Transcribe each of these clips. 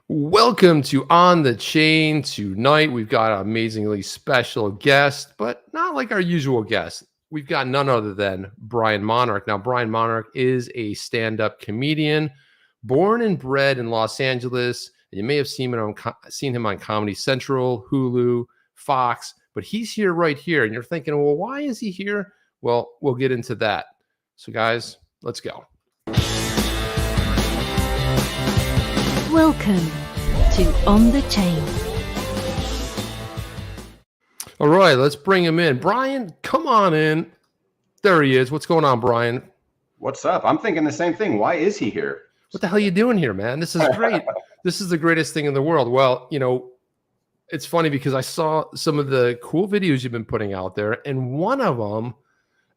Welcome to On the Chain. Tonight, we've got an amazingly special guest, but not like our usual guest. We've got none other than Brian Monarch. Now, Brian Monarch is a stand-up comedian, born and bred in Los Angeles. You may have seen him on Comedy Central, Hulu, Fox, but he's here right here. And you're thinking, well, why is he here? Well, we'll get into that. So, guys, let's go. Welcome to On the Chain. All right, let's bring him in. Brian, come on in. There he is. What's going on, Brian? What's up? I'm thinking the same thing. Why is he here? What the hell are you doing here, man? This is great. This is the greatest thing in the world. Well, you know, it's funny because I saw some of the cool videos you've been putting out there, and one of them,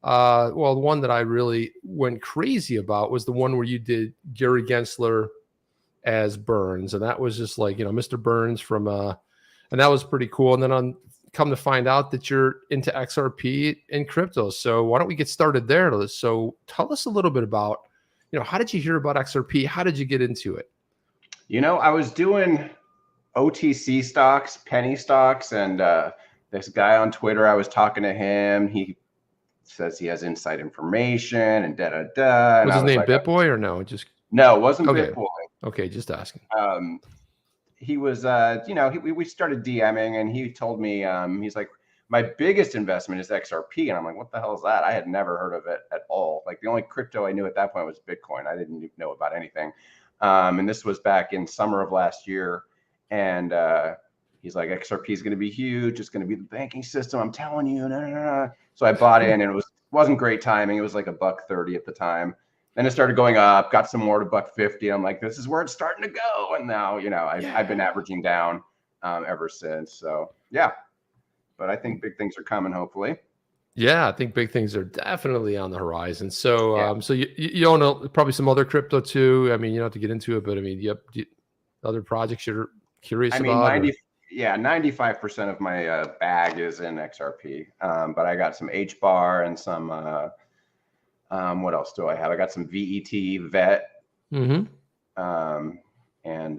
the one that I really went crazy about was the one where you did Gary Gensler as Burns, and that was just like, you know, Mr. Burns from and that was pretty cool. And then come to find out that you're into XRP and crypto. So why don't we get started there? So tell us a little bit about, you know, how did you hear about XRP? How did you get into it? You know, I was doing OTC stocks, penny stocks, and this guy on Twitter, I was talking to him. He says he has inside information and da-da-da. Was his name BitBoy or no? No, it wasn't okay. BitBoy. Okay, just asking. He was, we started DMing, and he told me, he's like, my biggest investment is XRP. And I'm like, what the hell is that? I had never heard of it at all. Like, the only crypto I knew at that point was Bitcoin. I didn't know about anything. And this was back in summer of last year. And he's like, XRP is going to be huge. It's going to be the banking system. I'm telling you. So I bought in, and it wasn't great timing. It was like $1.30 at the time. Then it started going up, got some more to $1.50. I'm like, this is where it's starting to go. And now, you know, I've been averaging down ever since. So, yeah. But I think big things are coming, hopefully. Yeah, I think big things are definitely on the horizon. So, so you own probably some other crypto too. I mean, you don't have to get into it, but I mean, other projects you're curious about? 95% of my bag is in XRP. But I got some HBAR and some... what else do I have? I got some VET, and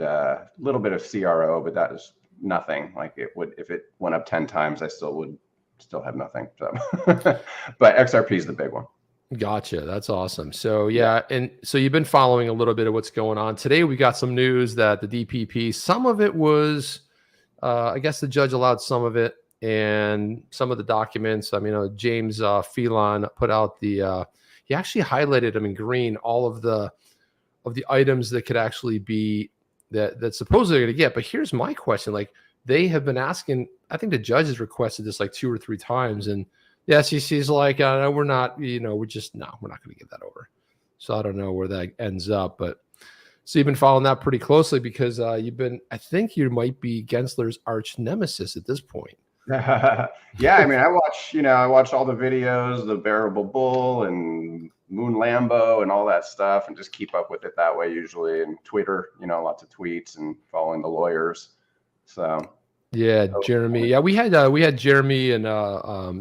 a little bit of CRO, but that is nothing. Like, it would, if it went up 10 times, I would have nothing. So, but XRP is the big one. Gotcha. That's awesome. So yeah, and so you've been following a little bit of what's going on. Today we got some news that the DPP, some of it was, I guess the judge allowed some of it, and some of the documents. I mean, James Phelan put out the. He actually highlighted them in green, all of the items that could actually be that supposedly they're going to get. But here's my question: like, they have been asking, I think the judge has requested this like 2 or 3 times, and the SEC's like, no, we're not, we're not going to get that over. So I don't know where that ends up, but so you've been following that pretty closely because I think you might be Gensler's arch nemesis at this point. Yeah, I mean, I watch all the videos, the Bearable Bull and Moon Lambo and all that stuff, and just keep up with it that way usually. And Twitter, lots of tweets and following the lawyers. So yeah, Jeremy. Yeah, we had Jeremy and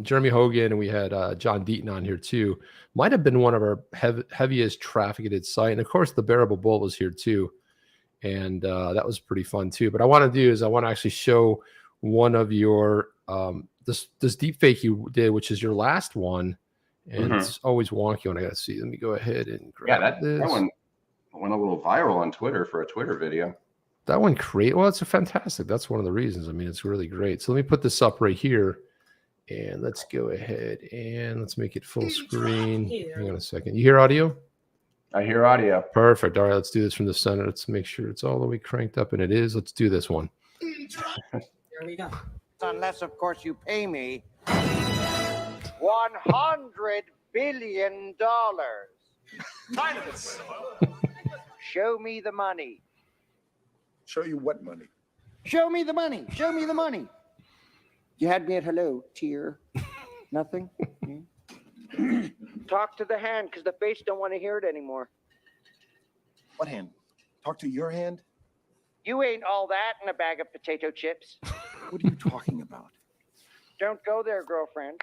Jeremy Hogan, and we had John Deaton on here too. Might have been one of our heaviest trafficked site, and of course the Bearable Bull was here too, and that was pretty fun too. But I want to actually show one of your this deep fake you did, which is your last one, and it's always wonky when I gotta see. Let me go ahead and grab this. That one went a little viral on Twitter for a Twitter video. That one well, it's fantastic. That's one of the reasons. I mean, it's really great. So let me put this up right here, and let's go ahead and let's make it full screen. Hang on a second. You hear audio? I hear audio. Perfect. All right, let's do this from the center. Let's make sure it's all the way cranked up, and it is. Let's do this one. There we go. Unless, of course, you pay me $100 billion. Silence. Show me the money. Show you what money? Show me the money. Show me the money. You had me at hello, tear. Nothing? Talk to the hand, because the face don't want to hear it anymore. What hand? Talk to your hand? You ain't all that in a bag of potato chips. What are you talking about? Don't go there, girlfriend.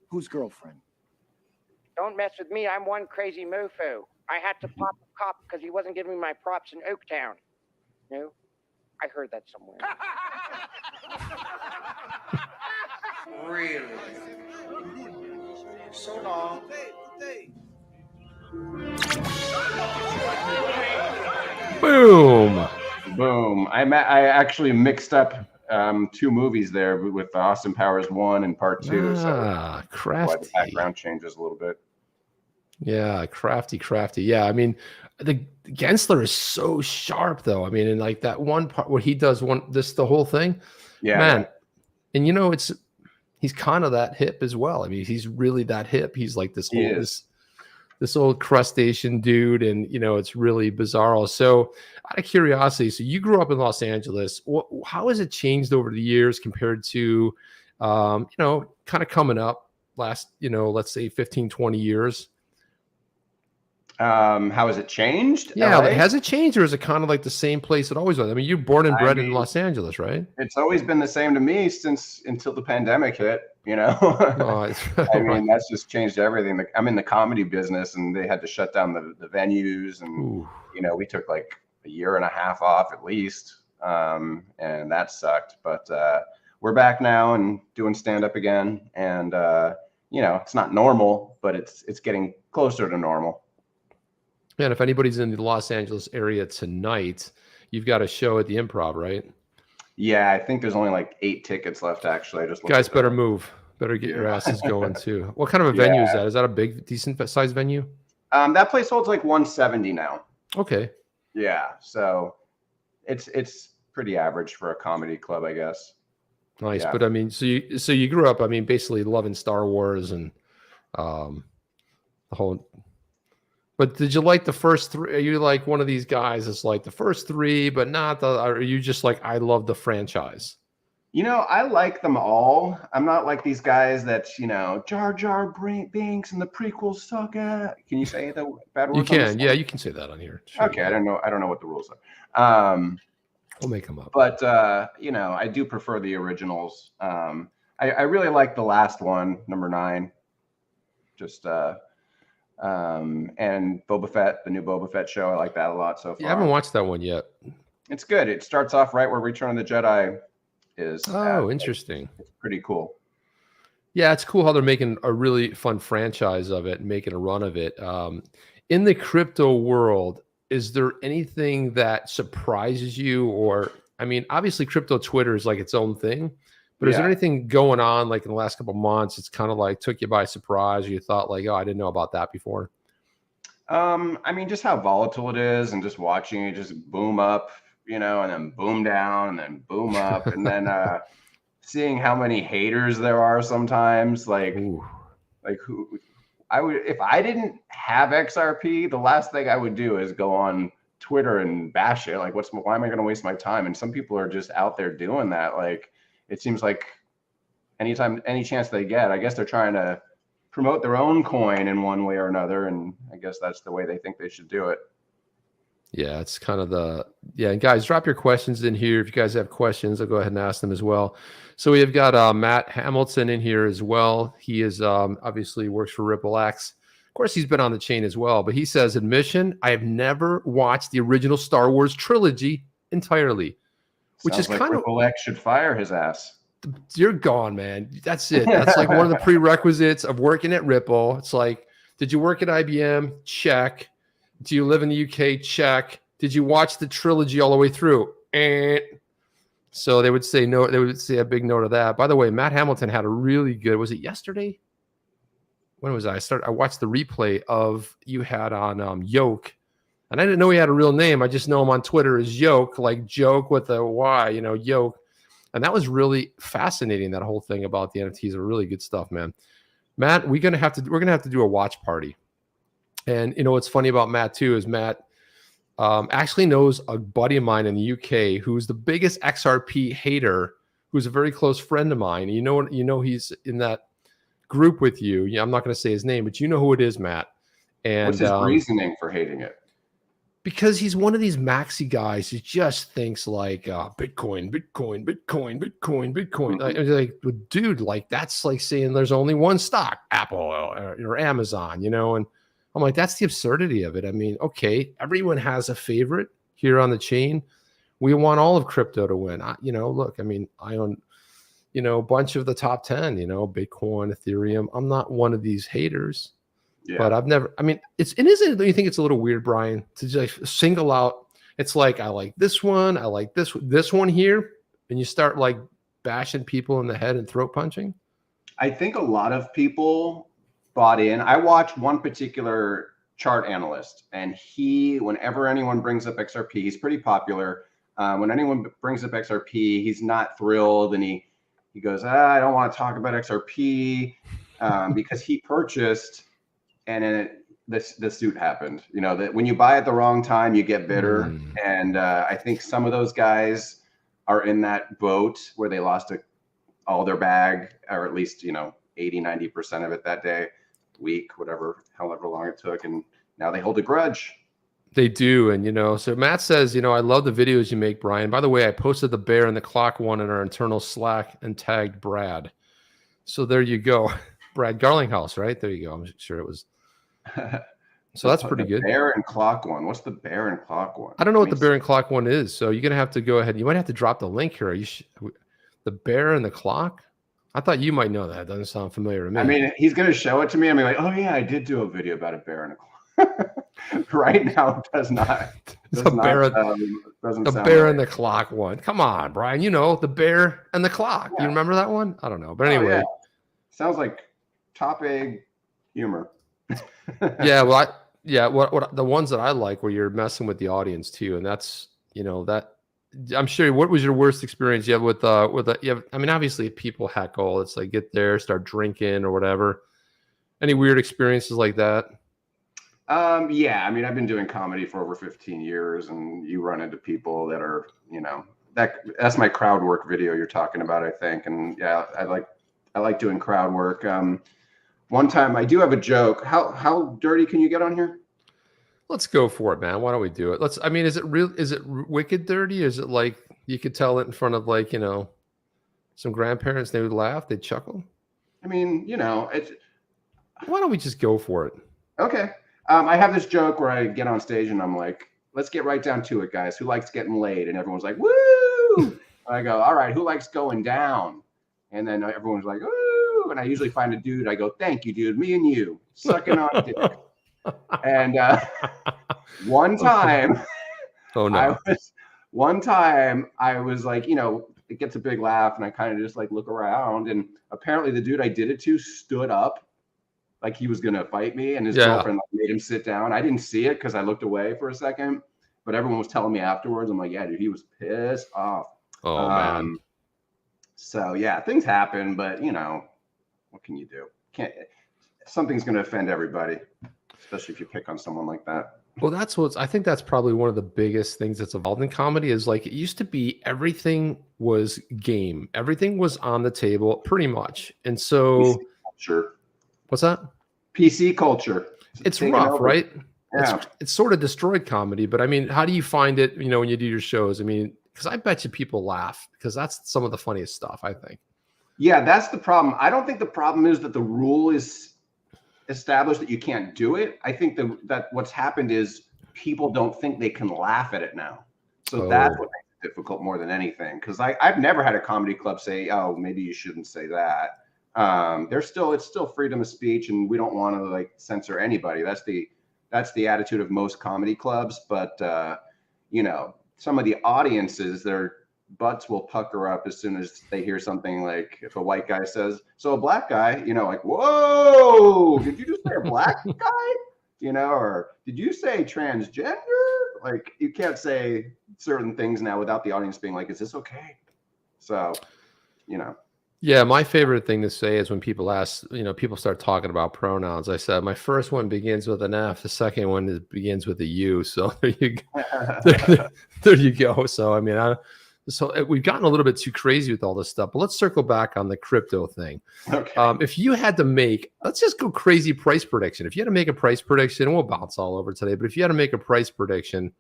Whose girlfriend? Don't mess with me. I'm one crazy mofo. I had to pop a cop because he wasn't giving me my props in Oaktown. No, I heard that somewhere. Really? So long. Boom. Boom. I actually mixed up 2 movies there with Austin Powers 1 and Part 2. So why the Crafty. background changes a little bit. Yeah, crafty. Yeah, I mean, the Gensler is so sharp, though. I mean, in like that one part where he does the whole thing, Yeah, man. And he's kind of that hip as well. I mean, he's really that hip. He's like this old crustacean dude, and it's really bizarre. So, out of curiosity, so you grew up in Los Angeles. How has it changed over the years compared to, kind of coming up last, let's say 15, 20 years? How has it changed? Yeah, LA? has it changed, or is it kind of like the same place it always was? I mean, you're born and bred in Los Angeles, right? It's always been the same to me until the pandemic hit. Oh, I mean, that's just changed everything. I'm in the comedy business, and they had to shut down the venues, and Ooh. we took like a year and a half off at least, and that sucked. But we're back now and doing stand up again, and it's not normal, but it's getting closer to normal. Man, if anybody's in the Los Angeles area tonight, you've got a show at the Improv, right? Yeah, I think there's only like 8 tickets left. Actually, I just guys better move. Better get your asses going too. What kind of a venue is that? Is that a big, decent size venue? That place holds like 170 now. Okay. Yeah, so it's pretty average for a comedy club, I guess. Nice, Yeah. but I mean, so you grew up, I mean, basically loving Star Wars and the whole. But did you like the first 3? Are you like one of these guys that's like the first 3, but not the? Or are you just like, I love the franchise? I like them all. I'm not like these guys that Jar Jar Binks and the prequels suck at. Can you say the bad words? You can, yeah, you can say that on here. Sure. Okay, I don't know what the rules are. We'll make them up. But I do prefer the originals. I really like the last one, number 9. Just and Boba Fett, the new Boba Fett show. I like that a lot so far. Yeah, I haven't watched that one yet. It's good. It starts off right where Return of the Jedi is. Oh, interesting. It's pretty cool. Yeah, it's cool how they're making a really fun franchise of it and making a run of it. In the crypto world, is there anything that surprises you? Or, I mean, obviously crypto Twitter is like its own thing, but is there anything going on like in the last couple of months it's kind of like took you by surprise, or you thought like, oh, I didn't know about that before? I mean, just how volatile it is, and just watching it just boom up, and then boom down, and then boom up, and then seeing how many haters there are sometimes, like who I would, if I didn't have XRP, the last thing I would do is go on Twitter and bash it. Like, why am I going to waste my time? And some people are just out there doing that. Like, it seems like any chance they get, I guess they're trying to promote their own coin in one way or another. And I guess that's the way they think they should do it. Yeah, it's kind of and guys, drop your questions in here. If you guys have questions, I'll go ahead and ask them as well. So we have got Matt Hamilton in here as well. He is obviously works for Ripple X. Of course, he's been on the chain as well, but he says, admission, I have never watched the original Star Wars trilogy entirely, which is kind of Ripple X should fire his ass. You're gone, man. That's it. That's like one of the prerequisites of working at Ripple. It's like, did you work at IBM? Check. Do you live in the UK? Check. Did you watch the trilogy all the way through? So they would say no. They would say a big note of that. By the way, Matt Hamilton had a really good. Was it yesterday? When was I watched the replay of you had on Yoke, and I didn't know he had a real name. I just know him on Twitter as Yoke, like joke with a Y. Yoke. And that was really fascinating. That whole thing about the NFTs are really good stuff, man. Matt, we're gonna have to do a watch party. And what's funny about Matt too is Matt actually knows a buddy of mine in the UK who's the biggest XRP hater, who's a very close friend of mine. He's in that group with you. Yeah, I'm not going to say his name, but you know who it is, Matt. And what's his reasoning for hating it? Because he's one of these maxi guys who just thinks like Bitcoin. Like, dude, like that's like saying there's only one stock, Apple or Amazon, and I'm like, that's the absurdity of it. I mean, okay, everyone has a favorite here on the chain. We want all of crypto to win. Look, I mean, I own, a bunch of the top 10, Bitcoin, Ethereum. I'm not one of these haters, but I've never, I mean, isn't it, you think it's a little weird, Brian, to just single out? It's like, I like this one. I like this one here. And you start like bashing people in the head and throat punching. I think a lot of people bought in. I watched one particular chart analyst, and whenever anyone brings up XRP, he's pretty popular. When anyone brings up XRP, he's not thrilled, and he goes, I don't want to talk about XRP because he purchased, and then the suit happened. That when you buy at the wrong time, you get bitter, and I think some of those guys are in that boat where they lost all their bag, or at least 80-90% of it that day, week, however long it took, and now they hold a grudge. They do. And so Matt says, I love the videos you make, Brian. By the way, I posted the bear and the clock one in our internal Slack and tagged Brad. So there you go. Brad Garlinghouse, right? There you go. I'm sure it was. So that's pretty good. Bear and clock one. What's the bear and clock one? I don't know what the bear and clock one is. So you're going to have to go ahead. You might have to drop the link here. The bear and the clock? I thought you might know that. It doesn't sound familiar to me. I mean, he's going to show it to me. I'm like, oh yeah, I did do a video about a bear and a clock. Right now, it does not. The bear and the clock one. Come on, Brian. The bear and the clock. Yeah. You remember that one? I don't know. But anyway. Yeah. Sounds like top egg humor. Yeah. Well, what the ones that I like where you're messing with the audience too. And that's, that. I'm sure. What was your worst experience you have with I mean, obviously people heckle. It's like get there, start drinking or whatever. Any weird experiences like that? Yeah. I mean, I've been doing comedy for over 15 years, and you run into people that are, that's my crowd work video you're talking about, I think. And yeah, I like doing crowd work. One time I do have a joke. How dirty can you get on here? Let's go for it, man. Why don't we do it? I mean, is it real? Is it wicked dirty? Is it like you could tell it in front of like, some grandparents, they would laugh, they'd chuckle? I mean, it's. Why don't we just go for it? Okay. I have this joke where I get on stage and I'm like, let's get right down to it, guys. Who likes getting laid? And everyone's like, woo! I go, all right, who likes going down? And then everyone's like, woo! And I usually find a dude. I go, thank you, dude. Me and you sucking on dick. And one time, oh no! One time I was like, it gets a big laugh, and I kind of just like look around, and apparently the dude I did it to stood up, like he was gonna fight me, and his girlfriend made him sit down. I didn't see it because I looked away for a second, but everyone was telling me afterwards. I'm like, yeah, dude, he was pissed off. Oh man. So yeah, things happen, but what can you do? Something's gonna offend everybody. Especially if you pick on someone like that. Well, I think that's probably one of the biggest things that's evolved in comedy is like it used to be everything was game. Everything was on the table pretty much. And so sure. What's that? PC culture. It's rough, right? Yeah. It's sort of destroyed comedy, but I mean, how do you find it, when you do your shows? I mean, because I bet you people laugh because that's some of the funniest stuff, I think. Yeah, that's the problem. I don't think the problem is that the rule is established that you can't do it. I think that what's happened is people don't think they can laugh at it now. So that's what makes it difficult more than anything. Because I've never had a comedy club say, oh, maybe you shouldn't say that. It's still freedom of speech, and we don't want to like censor anybody. That's the attitude of most comedy clubs. But some of the audiences, their butts will pucker up as soon as they hear something like if a white guy says, so a black guy, like, whoa, did you just say a black guy? Or did you say transgender? Like, you can't say certain things now without the audience being like, is this okay? So, Yeah, my favorite thing to say is when people ask, people start talking about pronouns. I said, my first one begins with an F. The second one begins with a U. So there you go. there you go. So, I mean, so we've gotten a little bit too crazy with all this stuff, but let's circle back on the crypto thing. Okay. If you had to let's just go crazy price prediction. If you had to make a price prediction, and we'll bounce all over today, but if you had to make a price prediction,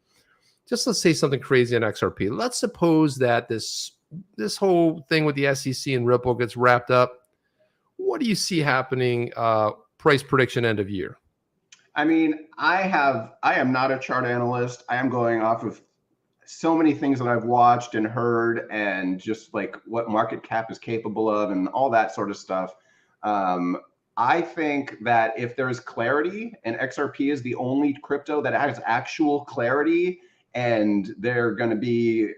just let's say something crazy on XRP. Let's suppose that this whole thing with the SEC and Ripple gets wrapped up. What do you see happening price prediction end of year? I mean, I am not a chart analyst. I am going off of so many things that I've watched and heard, and just like what market cap is capable of and all that sort of stuff. I think that if there is clarity, and XRP is the only crypto that has actual clarity, and they're going to be,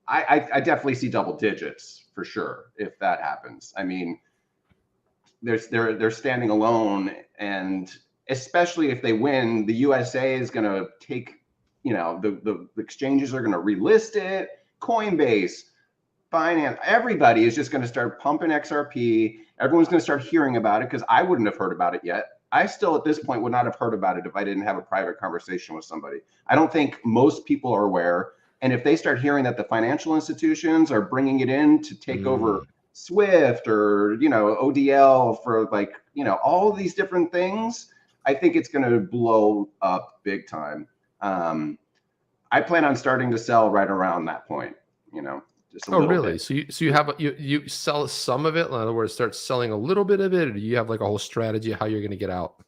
I definitely see double digits for sure if that happens. I mean, they're standing alone, and especially if they win, the USA is going to take, the exchanges are going to relist it. Coinbase, Binance, everybody is just going to start pumping XRP. Everyone's going to start hearing about it, because I wouldn't have heard about it yet. I still, at this point, would not have heard about it if I didn't have a private conversation with somebody. I don't think most people are aware. And if they start hearing that the financial institutions are bringing it in to take over Swift or, ODL for all of these different things, I think it's going to blow up big time. I plan on starting to sell right around that point, just a little really? bit. So you have you sell some of it? In other words, start selling a little bit of it, or do you have like a whole strategy how you're going to get out?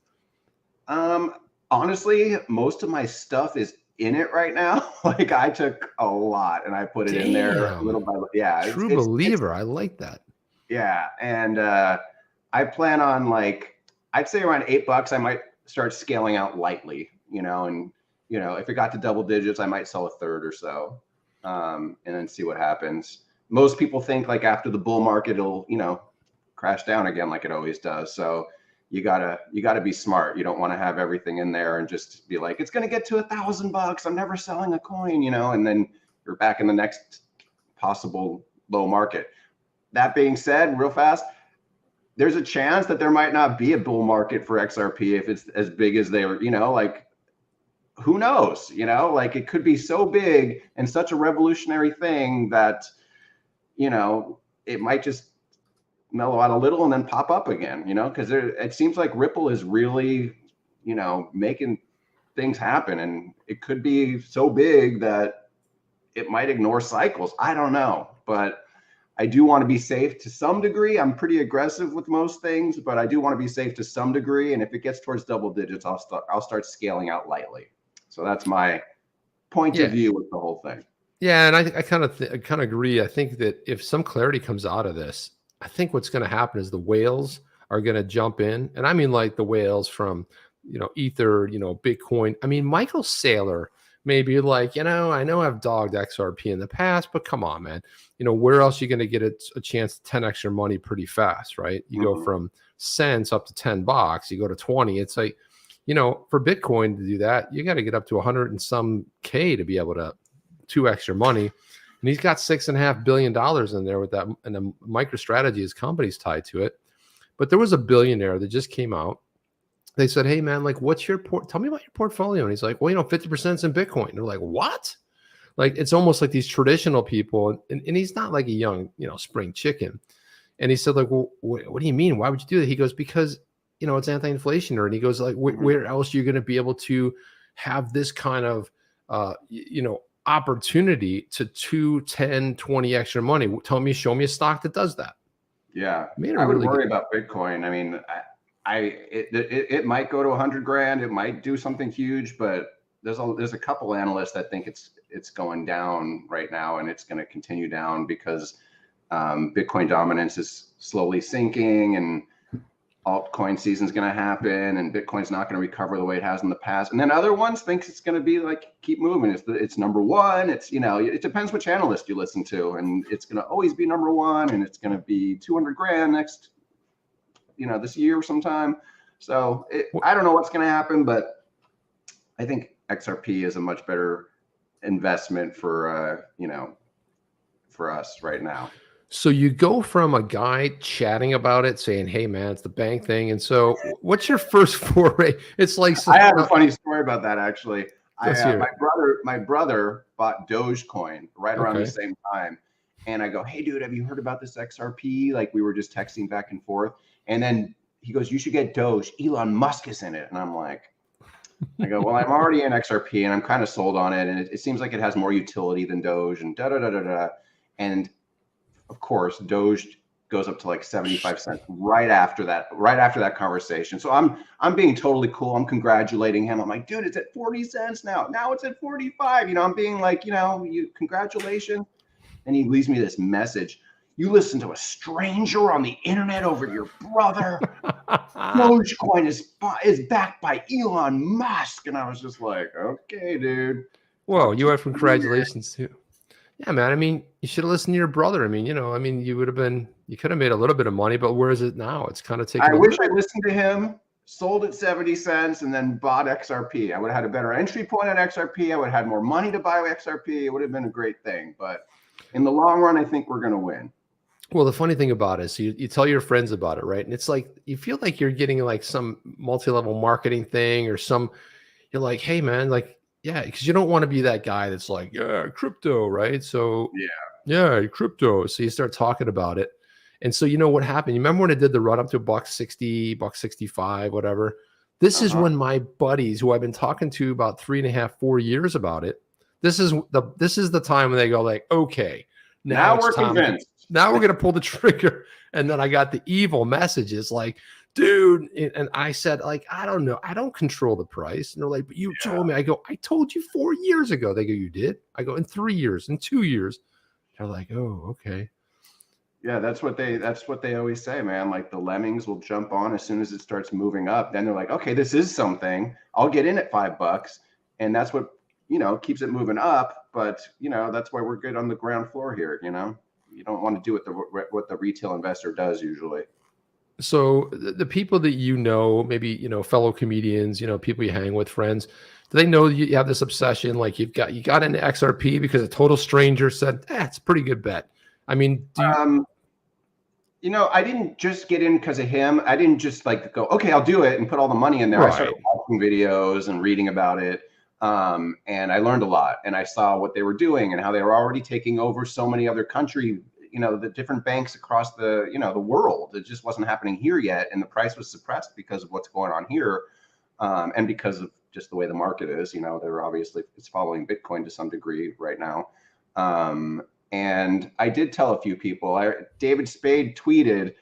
Honestly, most of my stuff is in it right now. Like, I took a lot and I put it in there little by little. Yeah, true believer. I like that. Yeah, and I plan on, I'd say around $8. I might start scaling out lightly, and if it got to double digits, I might sell a third or so, and then see what happens. Most people think after the bull market, it'll crash down again like it always does. So you gotta be smart. You don't want to have everything in there and just be like, it's gonna get to $1,000. I'm never selling a coin, and then you're back in the next possible low market. That being said, real fast, there's a chance that there might not be a bull market for XRP if it's as big as they were, who knows, it could be so big and such a revolutionary thing that, it might just mellow out a little and then pop up again, because it seems like Ripple is really, making things happen, and it could be so big that it might ignore cycles. I don't know, but I do want to be safe to some degree. I'm pretty aggressive with most things, but I do want to be safe to some degree. And if it gets towards double digits, I'll start scaling out lightly. So that's my point of view with the whole thing. Yeah, and I kind of agree. I think that if some clarity comes out of this, I think what's going to happen is the whales are going to jump in, and I mean like the whales from Ether, Bitcoin. I mean, Michael Saylor may be like, I know I've dogged XRP in the past, but come on, man. Where else are you going to get a chance to 10x your money pretty fast, right? You go from cents up to $10, you go to 20. It's like, for Bitcoin to do that, you got to get up to 100 and some K to be able to 2x your money. And he's got $6.5 billion in there with that. And the MicroStrategy, his company's tied to it. But there was a billionaire that just came out. They said, hey, man, what's your tell me about your portfolio. And he's like, well, 50% is in Bitcoin. And they're like, what? It's almost like these traditional people. And he's not like a young, spring chicken. And he said, well, what do you mean? Why would you do that? He goes, because, it's anti-inflationary. And he goes, where else are you going to be able to have this kind of, opportunity to 2, 10, 20 extra money? Show me a stock that does that. Yeah. I would worry about Bitcoin. I mean, it might go to 100 grand. It might do something huge, but there's a couple analysts that think it's going down right now, and it's going to continue down because Bitcoin dominance is slowly sinking, and altcoin season is going to happen, and Bitcoin's not going to recover the way it has in the past. And then other ones think it's going to be keep moving. It's number one. It's it depends which analyst you listen to, and it's going to always be number one, and it's going to be 200 grand next. This year sometime. So I don't know what's going to happen, but I think XRP is a much better investment for, for us right now. So you go from a guy chatting about it saying, hey man, it's the bank thing. And so what's your first foray? It's like, I have a funny story about that. Actually, my brother bought Dogecoin right around the same time. And I go, hey dude, have you heard about this XRP? We were just texting back and forth. And then he goes, you should get Doge. Elon Musk is in it. And I'm like, I go, well, I'm already in XRP and I'm kind of sold on it. And it seems like it has more utility than Doge and da-da-da-da-da. And of course, Doge goes up to like 75 cents right after that conversation. So I'm being totally cool. I'm congratulating him. I'm like, dude, it's at 40 cents now. Now it's at 45. You know, I'm being like, you know, you congratulations. And he leaves me this message. You listen to a stranger on the internet over your brother. Dogecoin is backed by Elon Musk. And I was just like, okay, dude. Whoa, you went from congratulations to, yeah, man. I mean, you should have listened to your brother. I mean, you know, I mean, you could have made a little bit of money, but where is it now? It's kind of taken. I wish I listened to him, sold at 70 cents, and then bought XRP. I would have had a better entry point on XRP. I would have had more money to buy XRP. It would have been a great thing. But in the long run, I think we're going to win. Well, the funny thing about it is you tell your friends about it, right? And it's like, you feel like you're getting like some multi-level marketing thing or you're like, hey man, like, yeah, because you don't want to be that guy that's like, yeah, crypto, right? So yeah, crypto. So you start talking about it. And so you know what happened? You remember when it did the run up to $1.60, $1.65, whatever? This is when my buddies who I've been talking to about 3.5, 4 years about it, this is the time when they go like, okay, now we're convinced. Now we're going to pull the trigger. And then I got the evil messages like, dude. And I said, like, I don't know. I don't control the price. And they're like, but you told me. I go, I told you 4 years ago. They go, you did? I go, in 3 years, in 2 years. They're like, oh, okay. Yeah, that's what they always say, man. Like the lemmings will jump on as soon as it starts moving up. Then they're like, okay, this is something. I'll get in at $5. And that's what, you know, keeps it moving up. But, you know, that's why we're good on the ground floor here, you know? You don't want to do what the retail investor does usually. So the people that you know, maybe, you know, fellow comedians, you know, people you hang with, friends, do they know you have this obsession? Like you got into XRP because a total stranger said, it's a pretty good bet. I mean, you know, I didn't just get in because of him. I didn't just like go, okay, I'll do it and put all the money in there. Right. I started watching videos and reading about it. And I learned a lot, and I saw what they were doing and how they were already taking over so many other countries, you know, the different banks across the, you know, the world. It just wasn't happening here yet. And the price was suppressed because of what's going on here. And because of just the way the market is, you know, it's following Bitcoin to some degree right now. And I did tell a few people, David Spade tweeted,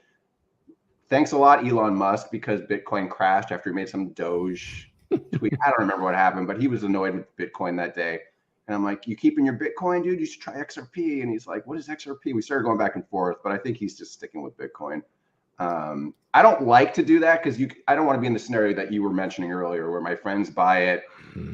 thanks a lot, Elon Musk, because Bitcoin crashed after he made some Doge tweet. I don't remember what happened, but he was annoyed with Bitcoin that day. And I'm like, you keeping your Bitcoin, dude? You should try XRP. And he's like, what is XRP? We started going back and forth, but I think he's just sticking with Bitcoin. I don't like to do that because I don't want to be in the scenario that you were mentioning earlier where my friends buy it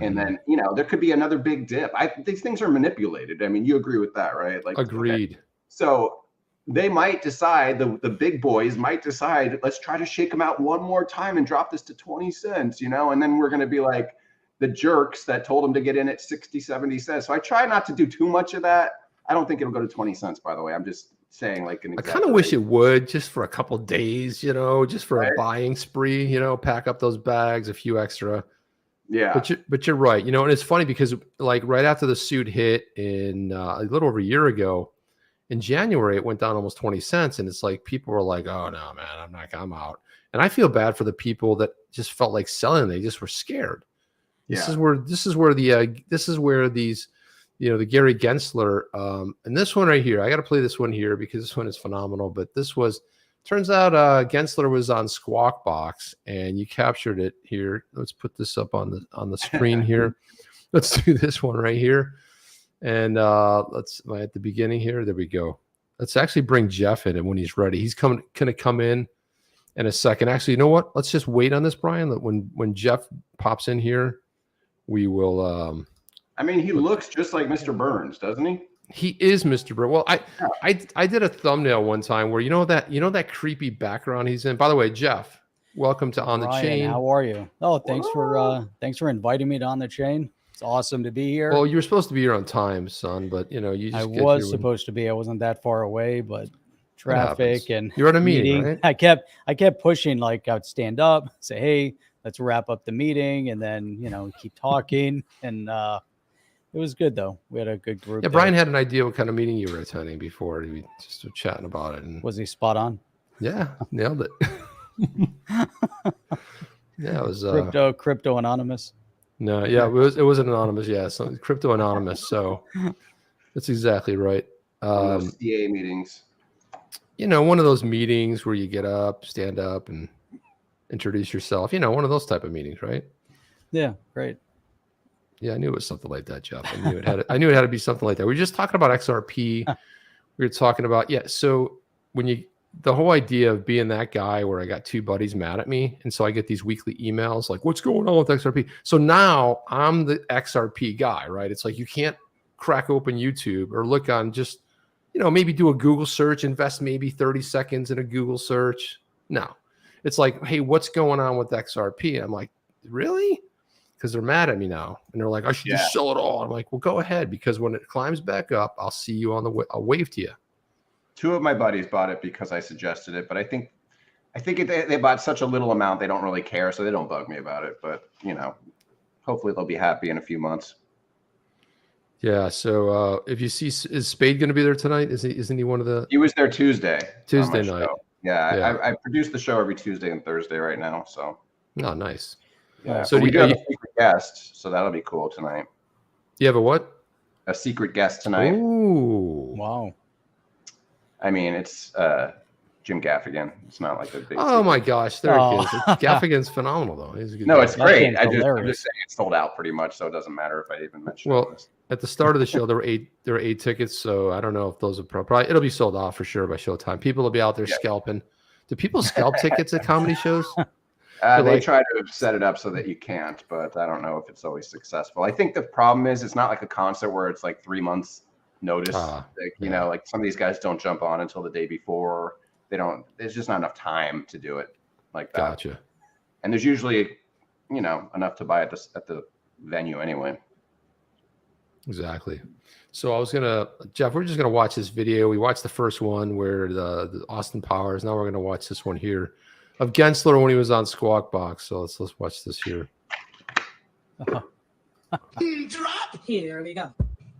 and then, you know, there could be another big dip. These things are manipulated. I mean, you agree with that, right? Like, agreed. Okay. So they might decide, the big boys might decide, let's try to shake them out one more time and drop this to 20 cents, you know, and then we're going to be like the jerks that told them to get in at 60, 70 cents. So I try not to do too much of that. I don't think it'll go to 20 cents, by the way. I'm just saying like an I kind of wish it would just for a couple of days, you know, just for a buying spree, you know, pack up those bags, a few extra. Yeah. But you're right. You know, and it's funny because like right after the suit hit in a little over a year ago, in January, it went down almost 20 cents. And it's like, people were like, oh no, man, I'm out. And I feel bad for the people that just felt like selling. They just were scared. This is where these, you know, the Gary Gensler, and this one right here, I got to play this one here because this one is phenomenal. But turns out Gensler was on Squawk Box, and you captured it here. Let's put this up on the screen here. Let's do this one right here. And at the beginning here, there we go. Let's actually bring Jeff in, and when he's ready, he's going to come in a second. Actually, you know what? Let's just wait on this, Brian. When Jeff pops in here, we will. I mean, he looks just like Mr. Burns, doesn't he? He is Mr. Burns. Well, I did a thumbnail one time where you know that creepy background he's in. By the way, Jeff, welcome to On the Chain. How are you? Oh, thanks for inviting me to On the Chain. It's awesome to be here. Well, you were supposed to be here on time, son, but you know I was supposed to be. I wasn't that far away, but traffic and you're at a meeting, right? I kept pushing, like I would stand up, say, hey, let's wrap up the meeting, and then keep talking, and it was good though. We had a good group. Yeah, Brian had an idea what kind of meeting you were attending before. We just were chatting about it. And was he spot on? Yeah, nailed it. Yeah, it was crypto anonymous. No, yeah, it was an anonymous. Yeah, so crypto anonymous. So that's exactly right. CA meetings. one of those meetings where you get up, stand up, and introduce yourself. One of those type of meetings, right? Yeah, great. Yeah, I knew it was something like that, Jeff. I knew it had to be something like that. We were just talking about XRP. We were talking about So the whole idea of being that guy where I got two buddies mad at me, and so I get these weekly emails like, "What's going on with XRP?" So now I'm the XRP guy, right? It's like you can't crack open YouTube or look on just maybe do a Google search, invest maybe 30 seconds in a Google search. No, it's like, hey, what's going on with XRP? I'm like, really? Because they're mad at me now, and they're like, I should just sell it all. I'm like, well, go ahead, because when it climbs back up, I'll see you on the I'll wave to you. Two of my buddies bought it because I suggested it, but I think they bought such a little amount they don't really care, so they don't bug me about it. But hopefully they'll be happy in a few months. Yeah. So if you see, is Spade going to be there tonight? Isn't he one of the? He was there Tuesday Tuesday night. show. Yeah. I produce the show every Tuesday and Thursday right now. So. Oh, nice. Yeah. So we do have a secret guest, so that'll be cool tonight. You have a what? A secret guest tonight. Ooh. Wow. I mean, it's Jim Gaffigan. It's not like a big. Oh my gosh, there it is. Gaffigan's phenomenal, though. He's a good guy. It's great. I'm hilarious. just saying it's sold out pretty much, so it doesn't matter if I even mention it. At the start of the show, there were eight tickets, so I don't know if those are probably it'll be sold off for sure by showtime. People will be out there scalping. Do people scalp tickets at comedy shows? They try to set it up so that you can't, but I don't know if it's always successful. I think the problem is it's not like a concert where it's like 3 months notice. Like some of these guys don't jump on until the day before. They don't. There's just not enough time to do it like that. Gotcha. And there's usually, enough to buy at the venue anyway. Exactly. So Jeff, we're just gonna watch this video. We watched the first one where the Austin Powers. Now we're gonna watch this one here of Gensler when he was on Squawk Box. So let's watch this here. Drop. Here we go.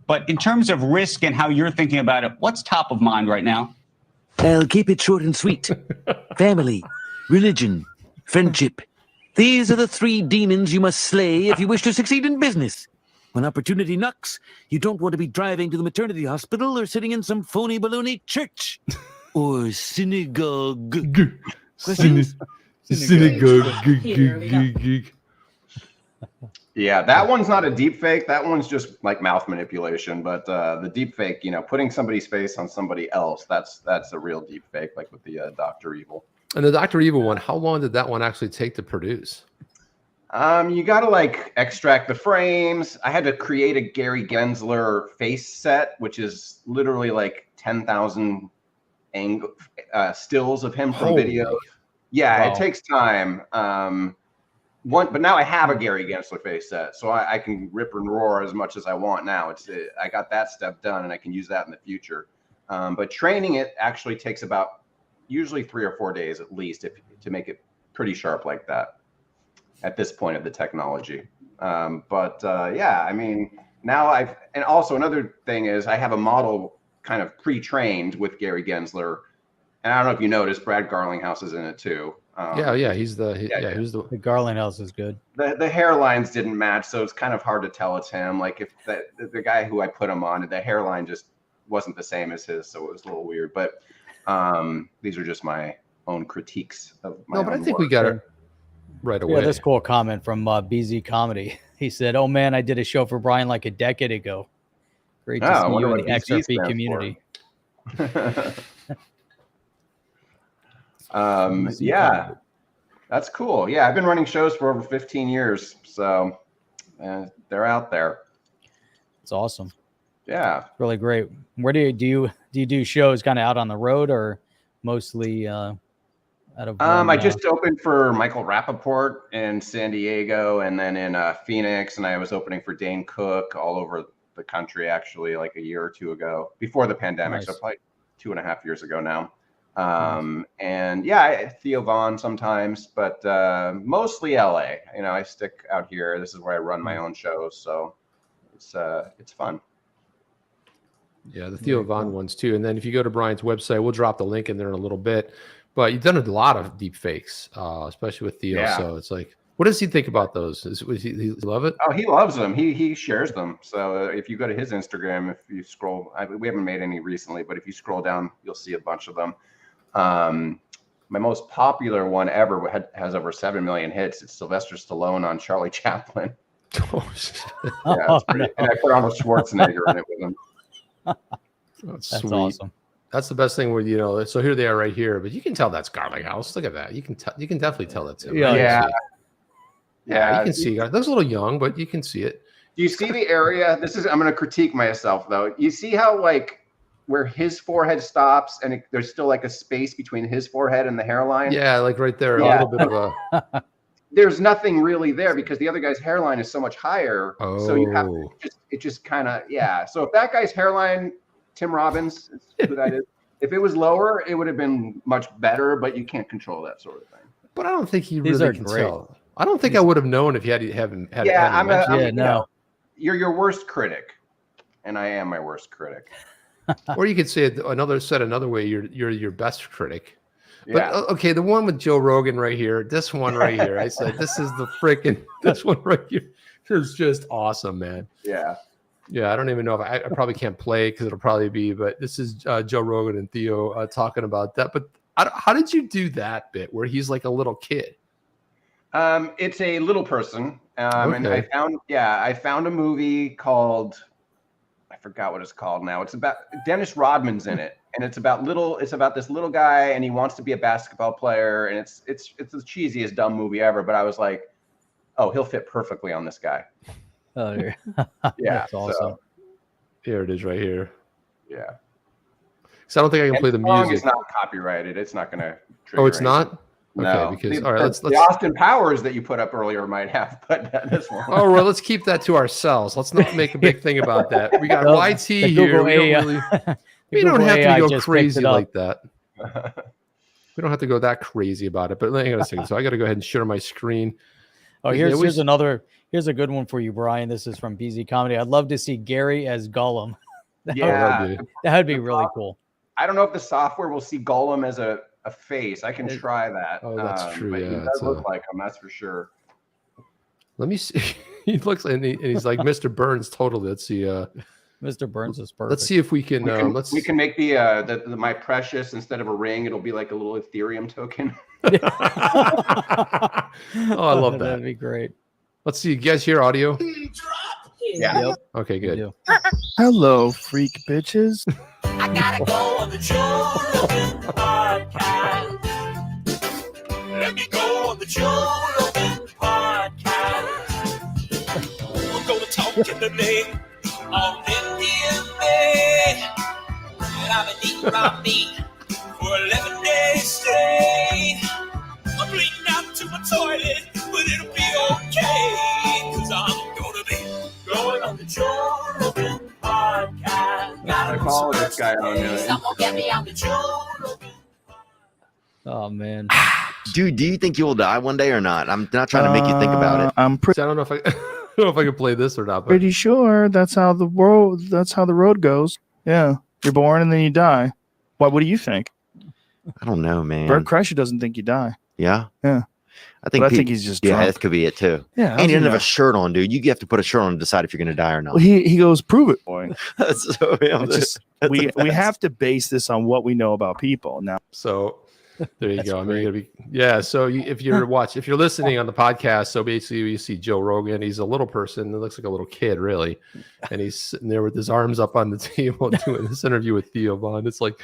But in terms of risk and how you're thinking about it, what's top of mind right now? I'll keep it short and sweet. Family, religion, friendship. These are the 3 demons you must slay if you wish to succeed in business. When opportunity knocks, you don't want to be driving to the maternity hospital or sitting in some phony baloney church or synagogue. Questions? Synagogue. Yeah, that one's not a deep fake. That one's just like mouth manipulation. But the deep fake, putting somebody's face on somebody else, that's a real deep fake, like with the Dr. Evil. And the Dr. Evil one, how long did that one actually take to produce? You got to extract the frames. I had to create a Gary Gensler face set, which is literally 10,000 stills of him from videos. Yeah, It takes time. But now I have a Gary Gensler face set, so I can rip and roar as much as I want now. I got that step done, and I can use that in the future. But training it actually takes about usually 3 or 4 days at least to make it pretty sharp like that at this point of the technology. Now and also another thing is I have a model kind of pre-trained with Gary Gensler, and I don't know if you noticed, Brad Garlinghouse is in it too. He's the The Garlinghouse is good. The hairlines didn't match, so it's kind of hard to tell it's him. Like if the guy who I put him on, the hairline just wasn't the same as his, so it was a little weird. But these are just my own critiques of my own I think work. we got it right away. Yeah, this cool comment from BZ Comedy. He said, "Oh man, I did a show for Brian like a decade ago. Great to see you in the XRP community." That's cool. Yeah, I've been running shows for over 15 years, so they're out there. It's awesome. Yeah, Really great. Where do you do shows kind of out on the road or mostly out of I just opened for Michael Rappaport in San Diego and then in Phoenix, and I was opening for Dane Cook all over the country actually like a year or two ago before the pandemic. Nice. So probably 2.5 years ago now. And Theo Vaughn sometimes, but mostly LA. I stick out here. This is where I run my own shows, so it's fun. Yeah, the Theo Vaughn ones too. And then if you go to Brian's website, we'll drop the link in there in a little bit. But you've done a lot of deep fakes, especially with Theo. Yeah. So it's like, what does he think about those? Does he love it? Oh, he loves them. He shares them. So if you go to his Instagram, if you scroll, we haven't made any recently, but if you scroll down, you'll see a bunch of them. My most popular one ever has over 7 million hits. It's Sylvester Stallone on Charlie Chaplin. Oh, shit. Yeah, it's pretty, and I put Arnold Schwarzenegger in it with him. That's That's sweet. awesome. That's the best thing with, you know, so here they are right here, but you can tell that's Garlinghouse. Look at that. You can definitely tell that's him. Yeah. Yeah. Yeah, you can see it. Looks a little young, but you can see it. Do you see the area? I'm going to critique myself though. You see how like where his forehead stops and there's still like a space between his forehead and the hairline? Yeah, like right there, Yeah. a little bit of a. There's nothing really there because the other guy's hairline is so much higher. So you have Oh. it just kind of, yeah. So if that guy's hairline, Tim Robbins, is who that is. If it was lower, it would have been much better, but you can't control that sort of thing. But I don't think he These really are can great. tell. I don't think I would have known if you hadn't had. Yeah, hadn't mentioned it. You're your worst critic, and I am my worst critic. Or you could say it another way. You're your best critic. Yeah. But okay, the one with Joe Rogan right here, this one right here. I said this is the freaking this one right here. It's just awesome, man. Yeah. Yeah, I don't even know if I probably can't play because it'll probably be. But this is Joe Rogan and Theo talking about that. But how did you do that bit where he's like a little kid? It's a little person, and Okay. I found a movie called, I forgot what it's called now. It's about Dennis Rodman's in it, and it's about this little guy, and he wants to be a basketball player, and it's the cheesiest dumb movie ever. But I was like, oh, he'll fit perfectly on this guy. Oh, yeah. Yeah, That's awesome. so, Here it is, right here. yeah. So I don't think I can play the song music. is not copyrighted. It's not going to. Oh, it's not. No, Okay, because all right, let's the Austin Powers that you put up earlier might have, but this one. Oh, well, let's keep that to ourselves. Let's not make a big thing about that. We got Well, YT the here. Google We don't, AI really, the we don't Google have AI to go just picked crazy it up. like that. We don't have to go that crazy about it. But hang on a second. So I got to go ahead and share my screen. Oh, Yeah, here's another. Here's a good one for you, Brian. This is from BZ Comedy. I'd love to see Gary as Gollum. Yeah, That'd be really cool. I don't know if the software will see Golem as a face. I can try that. Oh, that's true. But Yeah, he it's does look like him, that's for sure. Let me see. He looks and he's like Mr. Burns. Totally. Let's see. Mr. Burns is perfect. Let's see if we can. We can make the my precious instead of a ring. It'll be like a little Ethereum token. Oh, I love that. That'd be great. Let's see. You guys hear audio? Yeah. Yep. Okay, good. Hello, freak bitches. I gotta go on the Joe Rogan podcast. Let me go on the Joe Rogan podcast. We're gonna talk in the name of MDMA. And I've been eating my meat for 11 days straight. I'm bleeding out to my toilet, but it'll be okay. Cause I'm gonna be going on the Joe Rogan podcast. I follow this guy on Someone get me on the Joe Rogan. Oh man. Dude, do you think you will die one day or not? I'm not trying to make you think about it. I'm See, I don't know if I, I don't know if I can play this or not. But pretty sure that's how the road goes. Yeah, you're born and then you die. What do you think? I don't know, man. Bert Kreischer doesn't think you die. Yeah? Yeah. I think he's just yeah, drunk. that could be it too. Yeah, And you don't have a shirt on, dude. You have to put a shirt on to decide if you're going to die or not. Well, he goes, prove it, boy. That's so, yeah, It's just, that's we the best. have to base this on what we know about people now. So there you go. I mean, you're gonna be, yeah. So if you're listening on the podcast, so basically you see Joe Rogan. He's a little person that looks like a little kid, really, and he's sitting there with his arms up on the table doing this interview with Theo Von. It's like,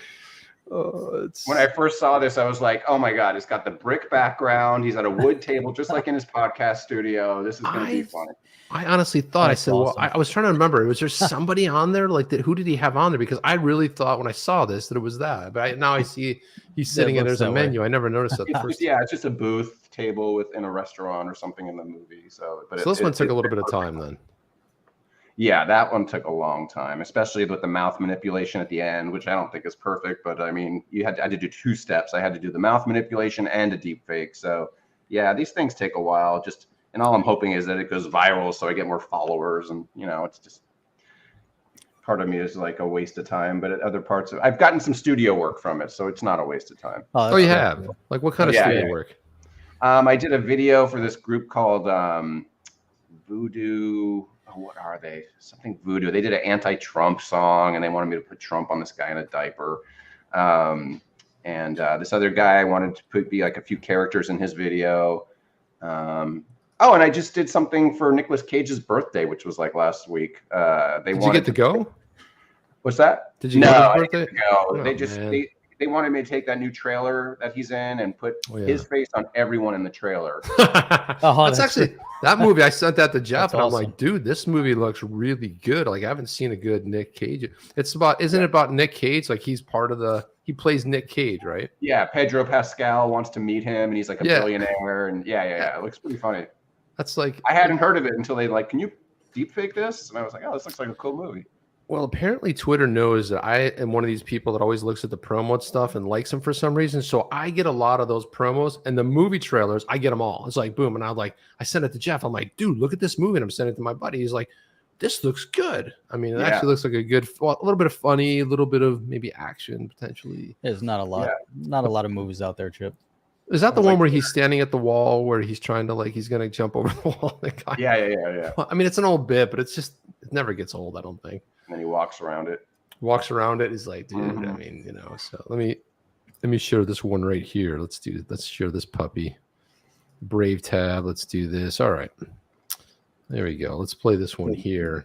when I first saw this, I was like, oh my God, it's got the brick background. He's at a wood table, just like in his podcast studio. This is going to be funny. I honestly thought, That's I said, awesome. well, I was trying to remember. Was there somebody on there? Like, who did he have on there? Because I really thought when I saw this that it was that. But now I see he's sitting and looks there's a that way. menu. I never noticed that the It's first. just, yeah, it's just a booth table within a restaurant or something in the movie. So, but So this one took a little bit of time then. Yeah, that one took a long time, especially with the mouth manipulation at the end, which I don't think is perfect. But I mean, I had to do 2 steps. I had to do the mouth manipulation and a deep fake. So yeah, these things take a while. And all I'm hoping is that it goes viral so I get more followers. And it's just part of me is like a waste of time. But at other parts I've gotten some studio work from it, so it's not a waste of time. Oh, you have? Like what kind of studio work? I did a video for this group called Voodoo. Oh, what are they? Something Voodoo. They did an anti-Trump song, and they wanted me to put Trump on this guy in a diaper. And this other guy I wanted to be like a few characters in his video. Oh, and I just did something for Nicolas Cage's birthday, which was like last week. Did you get to go? What's that? Did you no, go to his I birthday? didn't go. Oh, They just they wanted me to take that new trailer that he's in and put his face on everyone in the trailer. That's actually that movie. I sent that to Jeff, and I'm awesome. like, dude, this movie looks really good. Like, I haven't seen a good Nick Cage. It's about, isn't it about Nick Cage? Like, he's part of he plays Nick Cage, right? Yeah, Pedro Pascal wants to meet him, and he's like a billionaire, and yeah. It looks pretty funny. That's like, I hadn't heard of it until they like, can you deep fake this? And I was like, oh, this looks like a cool movie. well, apparently Twitter knows that I am one of these people that always looks at the promo stuff and likes them for some reason. So I get a lot of those promos, and the movie trailers, I get them all. It's like, boom. And I sent it to Jeff. I'm like, dude, look at this movie. And I'm sending it to my buddy. He's like, this looks good. I mean, it actually looks like a good, a little bit of funny, a little bit of maybe action potentially. There's not a lot, not a lot of movies out there, Chip. Is that the one where he's standing at the wall where he's trying to he's going to jump over the wall? Yeah. I mean, it's an old bit, but it never gets old, I don't think. And then he walks around it. He's like, dude, I mean, so let me share this one right here. Let's share this puppy. Brave tab. Let's do this. All right. There we go. Let's play this one here.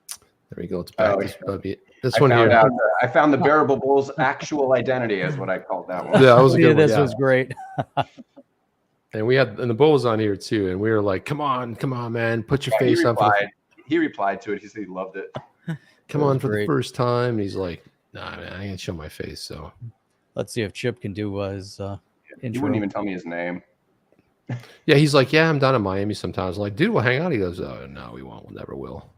There we go. Let's back this puppy. This one here. I found the Bearable Bull's actual identity, is what I called that one. Yeah, that was a good one. This was great. And the bull was on here too, and we were like, "Come on, man, put your face up." He replied to it. He said he loved it. Come on for the first time. And he's like, "Nah, man, I ain't show my face." So let's see if Chip can do his intro. He wouldn't even tell me his name. Yeah, he's like, "Yeah, I'm down in Miami sometimes." I'm like, dude, we'll hang out. He goes, "Oh no, we won't. We'll never will."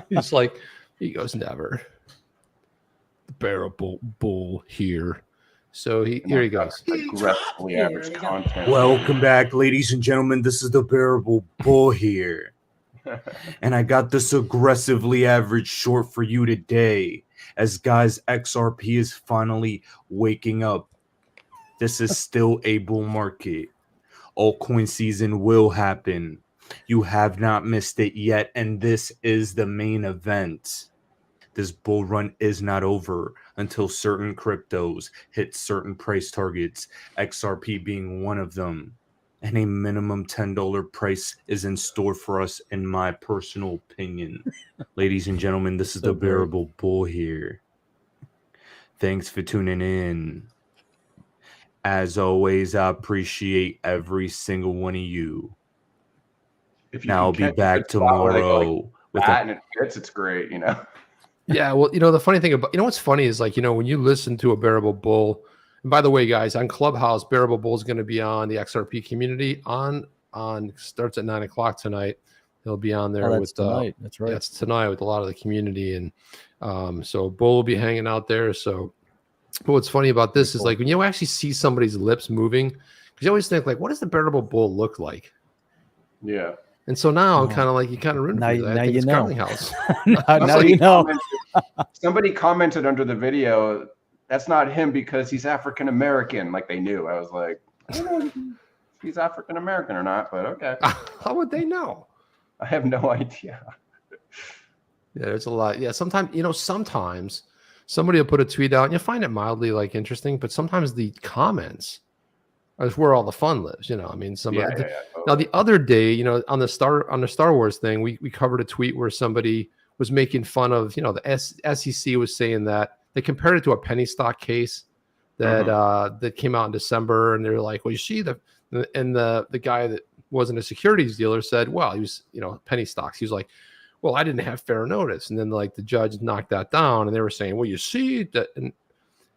he's like, he goes, "Never." The Bearable Bull here. So here he goes. Aggressively average content. Welcome back, ladies and gentlemen. This is the Bearable Bull here. And I got this aggressively average short for you today. As guys, XRP is finally waking up. This is still a bull market. Altcoin season will happen. You have not missed it yet, and this is the main event. This bull run is not over until certain cryptos hit certain price targets, XRP being one of them. And a minimum $10 price is in store for us, in my personal opinion. Ladies and gentlemen, this is the Bearable Bull here. Thanks for tuning in. As always, I appreciate every single one of you. Now I'll be back tomorrow with that, and it hits. It's great, Yeah, well, the funny thing about what's funny is when you listen to a Bearable Bull. And by the way, guys, on Clubhouse, Bearable Bull is going to be on the XRP community starts at 9:00 tonight. He'll be on there with tonight. That's right. That's tonight with a lot of the community, and so Bull will be hanging out there. So, but what's funny about this is when you actually see somebody's lips moving, because you always think what does the Bearable Bull look like? Yeah. And so now I'm kind of you kind of rooting for that. Now you know. Garlinghouse. now you know. Somebody commented under the video, that's not him because he's African American. Like they knew. I was like, I don't know if he's African American or not, but okay. How would they know? I have no idea. Yeah, there's a lot. Yeah, sometimes somebody will put a tweet out and you find it mildly interesting, but sometimes the comments is where all the fun lives. I mean, totally. Now the other day, on the Star Wars thing, we covered a tweet where somebody was making fun of, the SEC was saying that they compared it to a penny stock case that that came out in December, and they're like, well, you see the guy that wasn't a securities dealer said, well, he was, penny stocks. He was like, well, I didn't have fair notice, and then the judge knocked that down, and they were saying, well, you see that,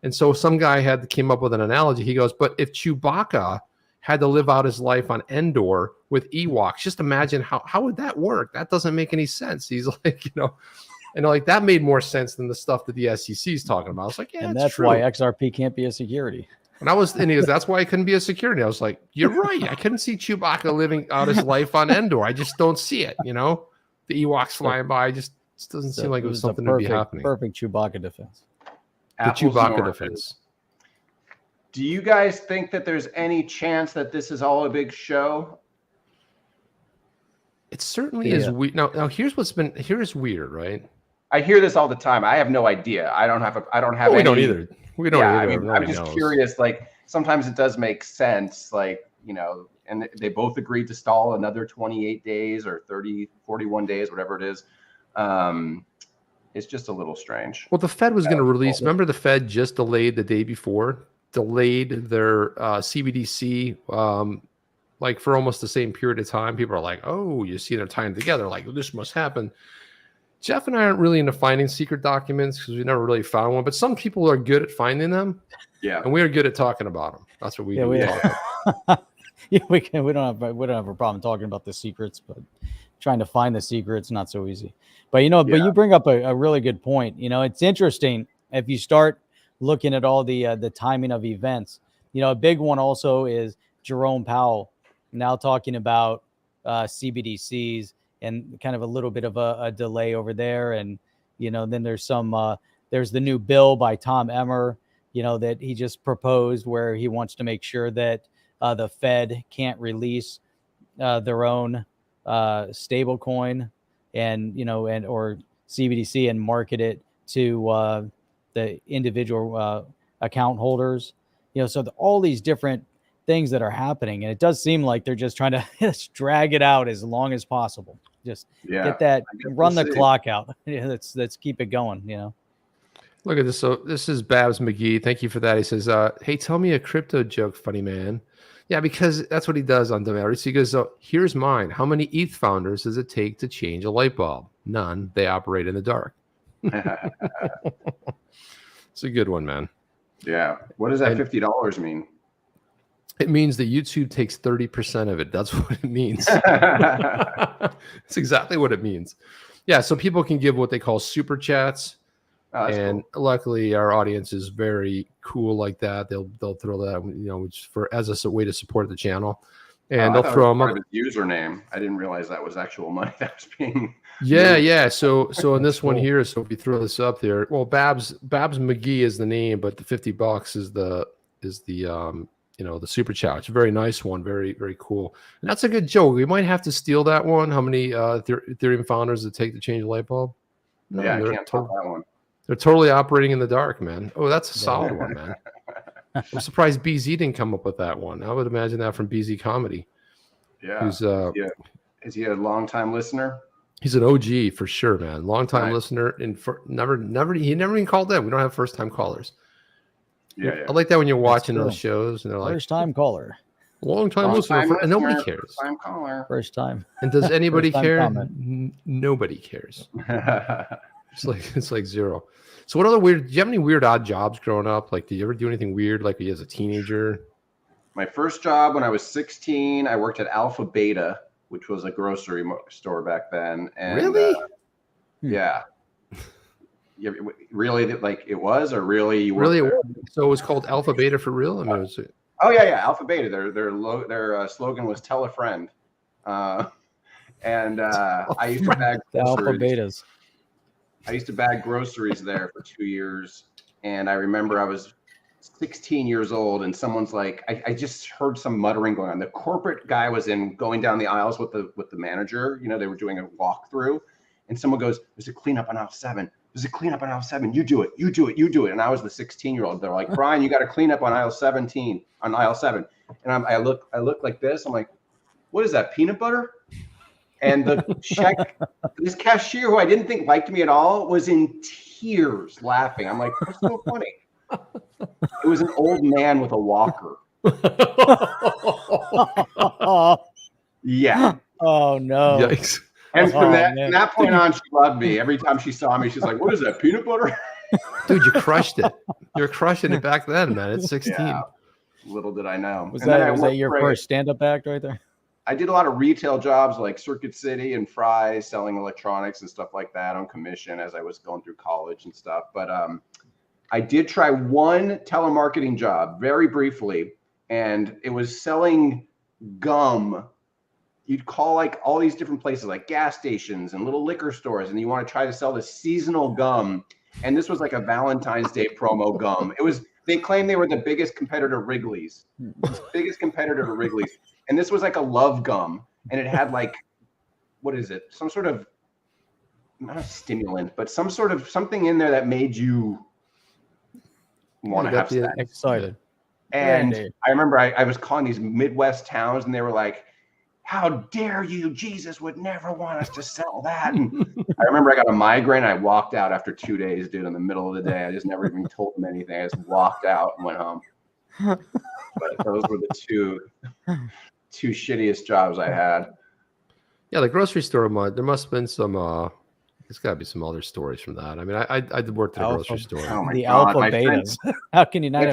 and so some guy came up with an analogy. He goes, but if Chewbacca had to live out his life on Endor with Ewoks, just imagine how would that work? That doesn't make any sense. He's like, and that made more sense than the stuff that the SEC is talking about. I was like, yeah, and that's true. why XRP can't be a security. And he goes, that's why it couldn't be a security. I was like, you're right. I couldn't see Chewbacca living out his life on Endor. I just don't see it. The Ewoks flying by just doesn't seem like it was something to be happening. Perfect Chewbacca defense. The Chewbacca defense. Do you guys think that there's any chance that this is all a big show? It certainly is weird. Now here's weird, right? I hear this all the time. I have no idea. I don't have. Well, we don't either. We don't yeah, either. I mean, I'm just curious. Like sometimes it does make sense. Like and they both agreed to stall another 28 days or 41 days, whatever it is. It's just a little strange. Well, the Fed was going to release. Remember, the Fed just delayed the day before, delayed their CBDC like for almost the same period of time. People are like, "Oh, you see, they're tying together. Like this must happen." Jeff and I aren't really into finding secret documents because we never really found one. But some people are good at finding them. Yeah, and we are good at talking about them. That's what we do. Yeah, we don't have a problem talking about the secrets, but trying to find the secrets not so easy. But but you bring up a really good point. It's interesting if you start looking at all the timing of events. A big one also is Jerome Powell now talking about CBDCs and kind of a little bit of a delay over there. And then there's there's the new bill by Tom Emmer, that he just proposed where he wants to make sure that the Fed can't release their own stable coin and or CBDC and market it to the individual account holders. So all these different things that are happening, and it does seem like they're just trying to drag it out as long as possible. Just get that, run the clock out. Let's keep it going. Look at this. So this is Babs McGee. Thank you for that. He says, "Hey, tell me a crypto joke, funny man." Yeah, because that's what he does on Demand. So he goes, "So here's mine. How many ETH founders does it take to change a light bulb? None. They operate in the dark." It's a good one, man. Yeah. What does that $50 mean? It means that YouTube takes 30% of it. That's what it means. That's exactly what it means. Yeah, so people can give what they call super chats. And cool. Luckily our audience is very cool like that. They'll throw that, which as a way to support the channel. And they'll throw them up. Username. I didn't realize that was actual money that was being Yeah. So in this one here, so if we throw this up there, well, Babs McGee is the name, but the $50 is the the super chat. It's a very nice one, very, very cool. And that's a good joke. We might have to steal that one. How many Ethereum founders it take to change a light bulb? No, I can't top that one. They're totally operating in the dark, man. Oh, that's a solid one, man. I'm surprised BZ didn't come up with that one. I would imagine that from BZ Comedy. Yeah. Is he a long-time listener? He's an OG for sure, man. Long-time listener, and he never even called in. We don't have first-time callers. Yeah. I like that when you're watching those shows and they're like, first-time caller, long-time listener, and nobody cares. First-time caller, first time. And does anybody care? Nobody cares. It's like zero. So what other weird? Do you have any weird odd jobs growing up? Like, did you ever do anything weird, like as a teenager? My first job when I was 16, I worked at Alpha Beta, which was a grocery store back then. And, really? Yeah. Yeah, really? Like it was, or really you really? There? So it was called Alpha Beta for real? I mean, it was. Oh yeah, Alpha Beta. Their slogan was "Tell a friend," and I used to bag Alpha Betas. I used to bag groceries there for 2 years, and I remember I was 16 years old, and someone's like, I just heard some muttering going on. The corporate guy was going down the aisles with the manager. They were doing a walkthrough, and someone goes, "There's a cleanup on aisle 7. There's a cleanup on aisle 7. You do it. You do it. You do it." And I was the 16-year-old. They're like, "Brian, you got to clean up on aisle 17, on aisle 7." And I look like this. I'm like, "What is that? Peanut butter?" And this cashier, who I didn't think liked me at all, was in tears laughing. I'm like, "What's so funny?" It was an old man with a walker. Yeah. Oh no. Yikes. And from that point on, she loved me. Every time she saw me, she's like, "What is that, peanut butter?" Dude, you crushed it. You were crushing it back then, man. It's 16. Yeah. Little did I know. Was that your first stand-up act right there? I did a lot of retail jobs like Circuit City and Fry's, selling electronics and stuff like that on commission as I was going through college and stuff. But I did try one telemarketing job very briefly, and it was selling gum. You'd call like all these different places, like gas stations and little liquor stores, and you want to try to sell this seasonal gum. And this was like a Valentine's Day promo gum. They claimed they were the biggest competitor to Wrigley's, And this was like a love gum, and it had like, what is it? Some sort of not a stimulant, but some sort of something in there that made you want to have sex. Excited. And I remember I was calling these Midwest towns, and they were like, "How dare you? Jesus would never want us to sell that." And I remember I got a migraine. I walked out after 2 days, dude, in the middle of the day. I just never even told them anything. I just walked out and went home. But those were the two shittiest jobs I had. Yeah, the grocery store. There must have been some. There's got to be some other stories from that. I mean, I worked at a grocery store. Oh my The God. alpha betas. How can you not?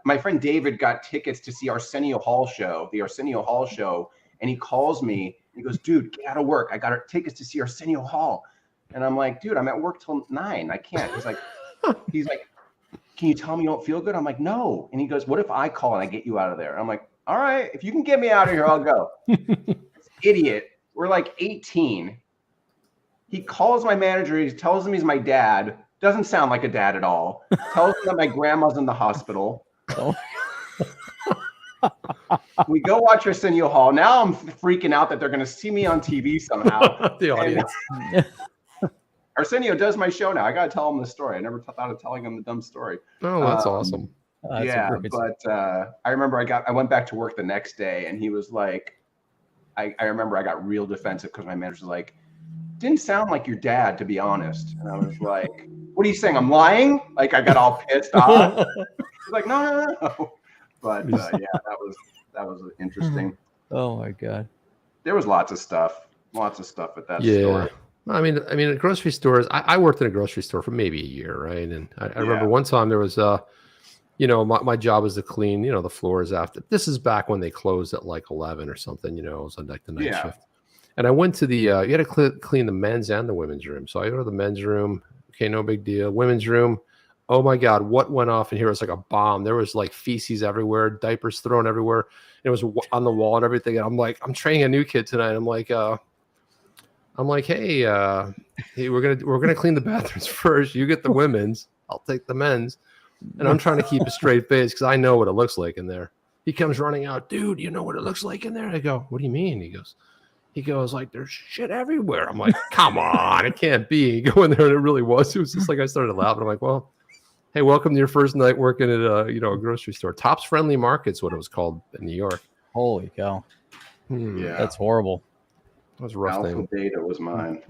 My friend David got tickets to see Arsenio Hall show, the Arsenio Hall show, and he calls me. He goes, "Dude, get out of work. I got tickets to see Arsenio Hall." And I'm like, "Dude, I'm at work till 9. I can't." He's like, "Can you tell me you don't feel good?" I'm like, "No." And he goes, "What if I call and I get you out of there?" I'm like, "All right, if you can get me out of here, I'll go." Idiot. We're like 18. He calls my manager. He tells him he's my dad. Doesn't sound like a dad at all. Tells him that my grandma's in the hospital. Oh. We go watch Arsenio Hall. Now I'm freaking out that they're going to see me on TV somehow. The audience. Arsenio does my show now. I got to tell him the story. I never thought of telling him the dumb story. Oh, that's awesome. Yeah, but I remember I went back to work the next day, and he was like, I remember I got real defensive because my manager was like, "Didn't sound like your dad, to be honest." And I was like, "What are you saying? I'm lying?" Like, I got all pissed off. He's like, no. But yeah, that was interesting. Oh my God. There was lots of stuff at that store. I mean, at grocery stores, I worked in a grocery store for maybe a year, right? And I remember one time there was, my job was to clean, the floors after. This is back when they closed at like 11 or something, it was on like the night shift. And I went to the, you had to clean the men's and the women's room. So I go to the men's room. Okay, no big deal. Women's room. Oh my God, what went off in here? It was like a bomb. There was like feces everywhere, diapers thrown everywhere. It was on the wall and everything. And I'm like, I'm training a new kid tonight. I'm like, hey, we're gonna clean the bathrooms first. You get the women's. I'll take the men's. And I'm trying to keep a straight face because I know what it looks like in there. He comes running out, "Dude, you know what it looks like in there?" I go, "What do you mean?" He goes like, "There's shit everywhere." I'm like, "Come on, it can't be." You go in there and it really was. It was just like I started laughing. I'm like, "Well, hey, welcome to your first night working at a grocery store." Tops Friendly Market's what it was called in New York. Holy cow. Yeah, that's horrible. That was a rough thing. Alpha Beta was mine.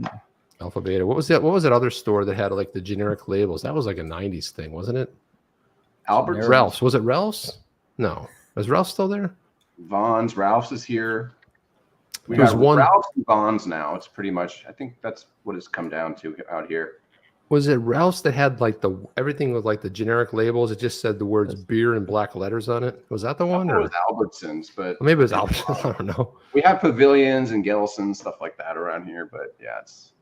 Alpha Beta. What was that? What was that other store that had like the generic labels? That was like a 90s thing, wasn't it? Albertsons. Ralph's. Was it Ralph's? No. Was Ralph's still there? Vaughn's. Ralph's is here. We There's got one. Ralph's and Vaughn's now. It's pretty much, I think that's what it's come down to out here. Was it Ralph's that had like everything with like the generic labels? It just said the words beer in black letters on it. Was that the one? Or it was Albertsons, but maybe it was Albertsons. I don't know. We have Pavilions and Gelsons, stuff like that around here, but yeah, it's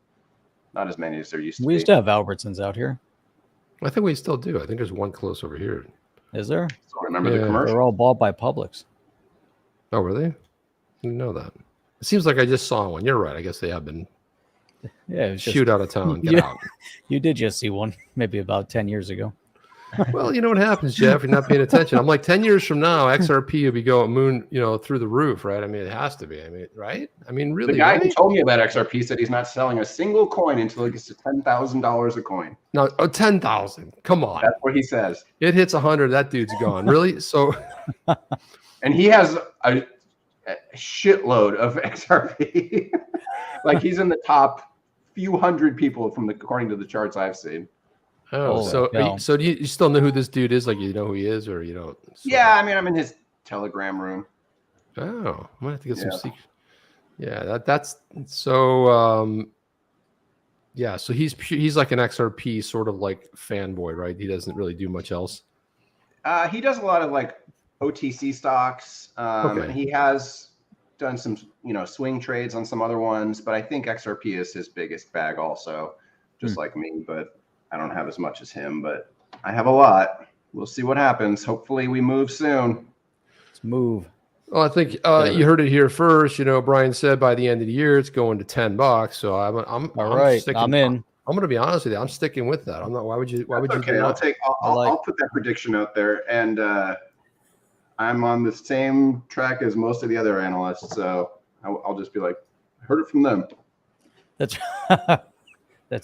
not as many as there used to be. We used to have Albertsons out here. I think we still do. I think there's one close over here. Is there? So I remember the commercial. They're all bought by Publix. Oh, were they? I didn't know that. It seems like I just saw one. You're right. I guess they have been. Yeah, it was shoot out of town. Get out. You did just see one, maybe about 10 years ago. Well, you know what happens, Jeff. You're not paying attention. I'm like 10 years from now, XRP will be going through the roof, right? I mean, it has to be. I mean, right? I mean, really. The guy right? who told me about XRP said he's not selling a single coin until it gets to $10,000 a coin. No, 10,000. Come on. That's what he says. It hits 100. That dude's gone. Really? So. And he has a shitload of XRP. Like he's in the top few hundred people according to the charts I've seen. Oh, so do you still know who this dude is? Like, you know who he is, or you don't? So. Yeah, I mean, I'm in his Telegram room. Oh, I might have to get some secret. Yeah, that's so. Yeah, so he's like an XRP sort of like fanboy, right? He doesn't really do much else. He does a lot of like OTC stocks. Okay. He has done some, swing trades on some other ones, but I think XRP is his biggest bag also, just like me, but I don't have as much as him, but I have a lot. We'll see what happens. Hopefully we move soon. Let's move. Well, I think you heard it here first. Brian said by the end of the year it's going to $10. So I'm all right. Sticking, I'm in. I'm going to be honest with you. I'm sticking with that. I'm not. Why would you? Okay, do that? I'll put that prediction out there, and I'm on the same track as most of the other analysts. So I'll just be like, I heard it from them. That's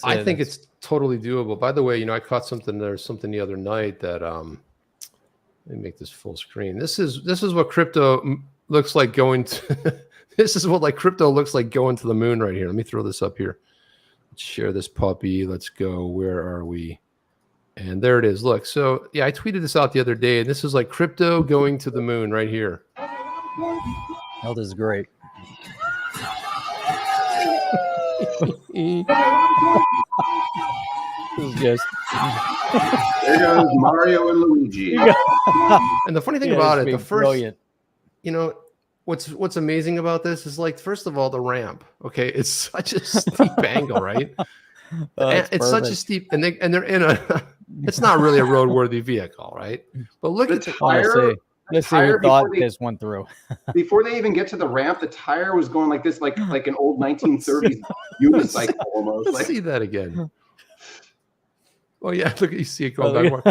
I think it's totally doable. By the way, I caught something the other night that let me make this full screen. This is what crypto looks like going to this is what crypto looks like going to the moon right here. Let me throw this up here. Let's share this puppy. Let's go. Where are we? And there it is. Look. So yeah, I tweeted this out the other day, and this is like crypto going to the moon right here. Oh, this is great. This is just there goes Mario and Luigi. And the funny thing about it, the first, what's amazing about this is first of all, the ramp. Okay, it's such a steep angle, right? It's such a steep, and they're in a. It's not really a roadworthy vehicle, right? But look at the tire. Let's see who thought this went through. Before they even get to the ramp, the tire was going like this, like an old 1930s unicycle almost. Let's see that again. Oh yeah, look, you see it going back more.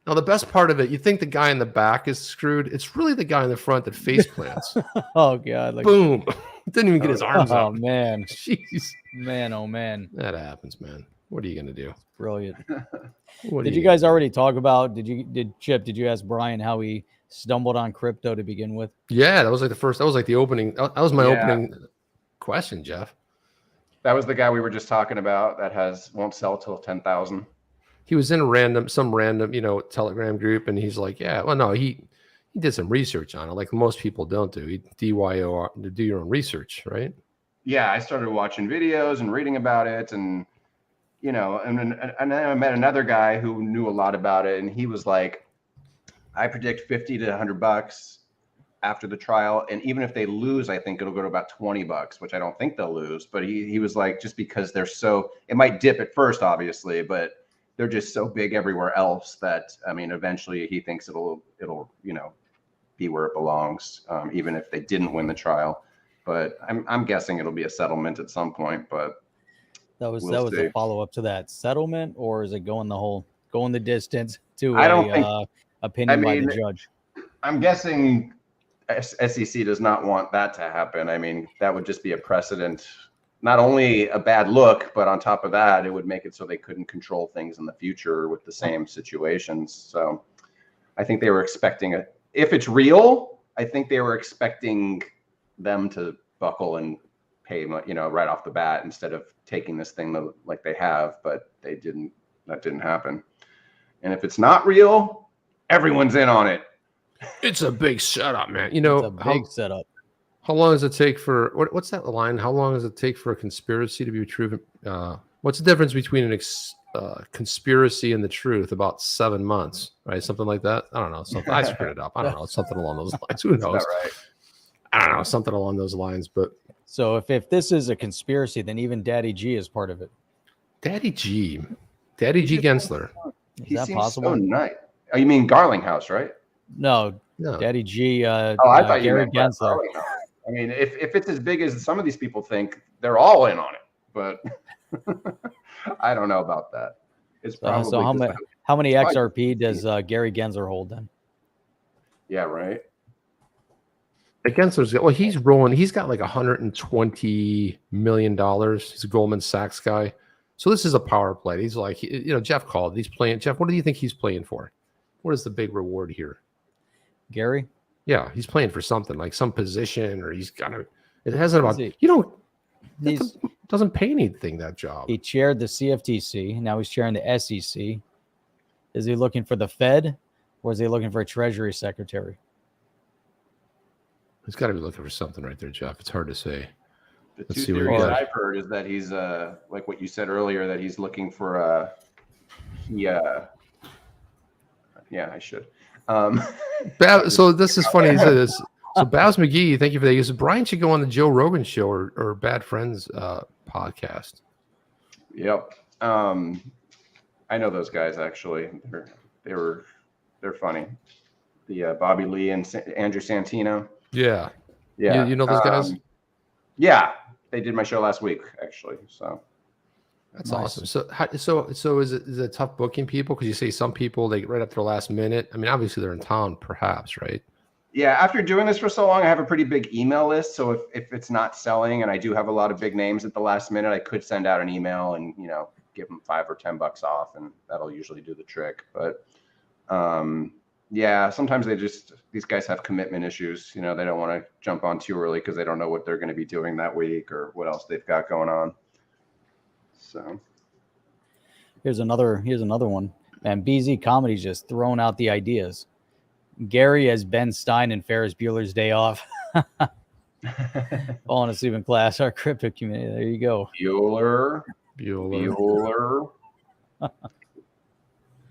Now the best part of it, you think the guy in the back is screwed. It's really the guy in the front that face plants. Oh god! Boom! Didn't even get his arms out. Oh man! Jeez. Man, oh man! That happens, man. What are you gonna do? Brilliant. Did you guys already talk about? Did you ask Brian how he stumbled on crypto to begin with? Yeah, that was the first. That was the opening. That was my opening question, Jeff. That was the guy we were just talking about that won't sell till 10,000. He was in some random, Telegram group, and he's like, yeah, well, no, he did some research on it, like most people don't do. He DYOR to do your own research, right? Yeah, I started watching videos and reading about it, and and then I met another guy who knew a lot about it, and he was like, I predict $50 to $100 after the trial, and even if they lose, I think it'll go to about $20, which I don't think they'll lose. But he was like, just because it might dip at first, obviously, but they're just so big everywhere else that eventually he thinks it'll be where it belongs, even if they didn't win the trial. But I'm guessing it'll be a settlement at some point. But that was a follow up to that settlement, or is it going the distance to opinion by the judge? I'm guessing SEC does not want that to happen. That would just be a precedent. Not only a bad look, but on top of that, it would make it so they couldn't control things in the future with the same situations. So I think they were expecting if it's real, I think they were expecting them to buckle and pay, right off the bat instead of taking this thing like they have, but they didn't. That didn't happen. And if it's not real, everyone's in on it. It's a big setup, man. It's a big setup. How long does it take for what's that line? How long does it take for a conspiracy to be proven? What's the difference between a conspiracy and the truth? About 7 months, right? Something like that. I don't know. Something I screwed it up. I don't know. Something along those lines. Who knows? Right. I don't know. Something along those lines. But so if this is a conspiracy, then even Daddy G is part of it. Daddy G Gensler. Is that possible? So nice. Oh, you mean Garlinghouse, right? No. Daddy G. I thought you meant Gensler. If it's as big as some of these people think, they're all in on it. But I don't know about that. It's probably so how many XRP does Gary Gensler hold then? Yeah, right. Gensler's he's rolling. He's got like $120 million. He's a Goldman Sachs guy. So this is a power play. He's like, Jeff called. He's playing. Jeff, what do you think he's playing for? What is the big reward here? Gary? Yeah, he's playing for something like some position, or he's got to. It hasn't about doesn't pay anything, that job. He chaired the CFTC. Now he's chairing the SEC. Is he looking for the Fed, or is he looking for a Treasury Secretary? He's got to be looking for something right there, Jeff. It's hard to say. The two theories I've heard is that he's like what you said earlier, that he's looking for yeah, I should. So this is funny. So Babs McGee, thank you for that. He says Brian should go on the Joe Rogan show or Bad Friends podcast. Yep. I know those guys actually. They're funny. The Bobby Lee and Andrew Santino. Yeah. Yeah. You know those guys? Yeah. They did my show last week, actually. So that's awesome. So is it tough booking people? Because you say some people, they right up to the last minute. Obviously they're in town, perhaps, right? Yeah, after doing this for so long, I have a pretty big email list. So if it's not selling, and I do have a lot of big names at the last minute, I could send out an email and give them $5 or $10 off, and that'll usually do the trick. But yeah, sometimes these guys have commitment issues. They don't want to jump on too early because they don't know what they're going to be doing that week or what else they've got going on. So here's another one. And BZ Comedy's just throwing out the ideas. Gary as Ben Stein and Ferris Bueller's Day Off. Falling asleep in class, our crypto community. There you go. Bueller.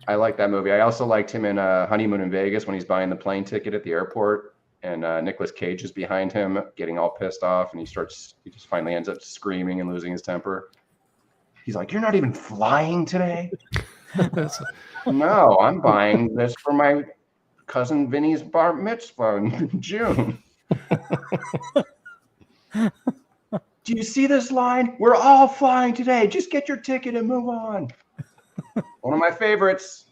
I like that movie. I also liked him in Honeymoon in Vegas when he's buying the plane ticket at the airport, and Nicolas Cage is behind him getting all pissed off, and he just finally ends up screaming and losing his temper. He's like, "You're not even flying today?" No, I'm buying this for my cousin Vinny's bar mitzvah in June. Do you see this line? We're all flying today. Just get your ticket and move on. One of my favorites.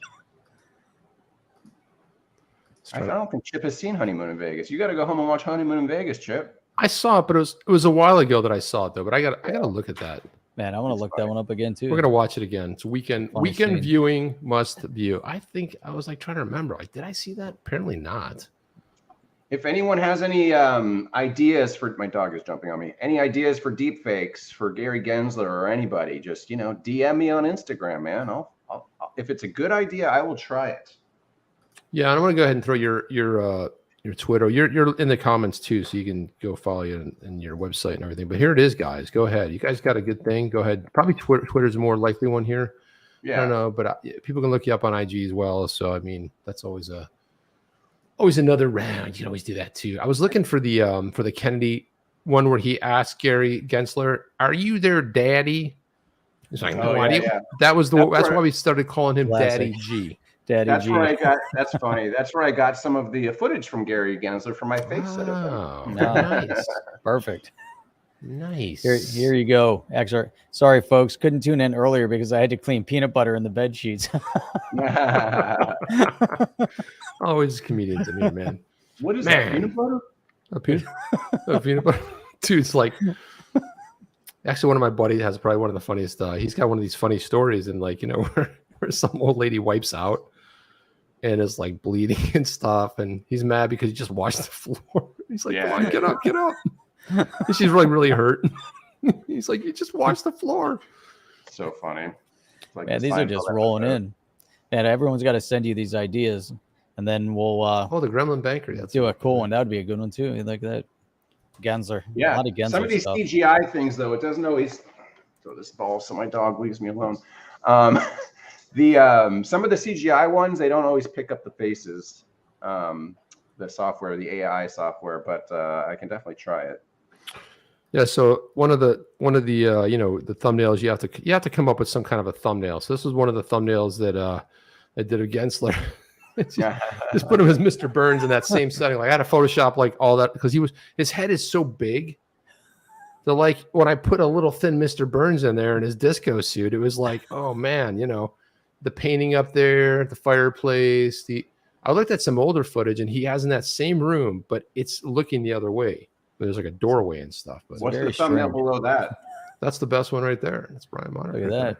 I don't think Chip has seen Honeymoon in Vegas. You got to go home and watch Honeymoon in Vegas, Chip. I saw it, but it was a while ago that I saw it though. But I gotta look at that. Man, I want to look that one up again too. We're gonna watch it again. It's weekend scene. viewing, must view. I think I was like trying to remember. Like, did I see that? Apparently not. If anyone has any ideas for, my dog is jumping on me. Any ideas for deep fakes for Gary Gensler or anybody? Just DM me on Instagram, man. I'll if it's a good idea, I will try it. Yeah, and I'm gonna go ahead and throw your Twitter. You're in the comments too, so you can go follow you and your website and everything. But here it is, guys. Go ahead. You guys got a good thing. Go ahead. Probably Twitter's a more likely one here. Yeah. I don't know, but people can look you up on IG as well. So I mean, that's always another round. You can always do that too. I was looking for the Kennedy one where he asked Gary Gensler, "Are you their daddy?" He's like, "No, yeah. That was that's why we started calling him Daddy G." That's where I got. That's funny. That's where I got some of the footage from Gary Gensler for my face set of him. Nice. Perfect. Nice. Here you go. Actually, sorry, folks, couldn't tune in earlier because I had to clean peanut butter in the bed sheets. Always comedians in here, man. What is that? Peanut butter? A peanut butter. Dude, it's like. Actually, one of my buddies has probably one of the funniest. He's got one of these funny stories, and where some old lady wipes out and is like bleeding and stuff, and he's mad because he just washed the floor. He's like, "Come on, get up." And she's really hurt. He's like, "You just washed the floor." So funny. Like, man, these are just rolling in. And everyone's got to send you these ideas, and then we'll the Gremlin Banker. That's do a cool one. That would be a good one too. You like that? Gensler. Yeah. A lot of Gensler some of these stuff. CGI things, though, it doesn't always throw this ball so my dog leaves me alone. Some of the CGI ones, they don't always pick up the faces, the software, the AI software, but I can definitely try it. Yeah. So one of the the thumbnails you have to come up with some kind of a thumbnail. So this was one of the thumbnails that I did of Gensler. Just put him as Mr. Burns in that same setting. Like I had to Photoshop like all that because his head is so big. So like when I put a little thin Mr. Burns in there in his disco suit, it was like, oh man, the painting up there, the fireplace. I looked at some older footage and he has in that same room, but it's looking the other way. There's like a doorway and stuff. But what's the thumbnail below that? That's the best one right there. That's Brian Monarch. Look at that.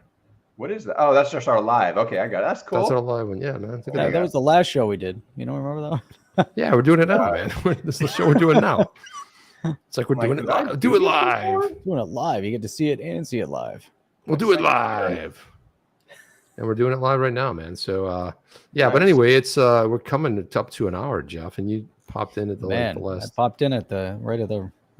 What is that? Oh, that's just our live. Okay, I got it. That's cool. That's our live one. Yeah, man. That was the last show we did. You don't remember that? Yeah, we're doing it now, man. This is the show we're doing now. It's like we're doing it live. Do it live. Doing it live. You get to see it and see it live. We'll do it live. And we're doing it live right now, man. So yeah, but anyway, it's we're coming up to an hour, Jeff, and you popped in at the last. I popped in at the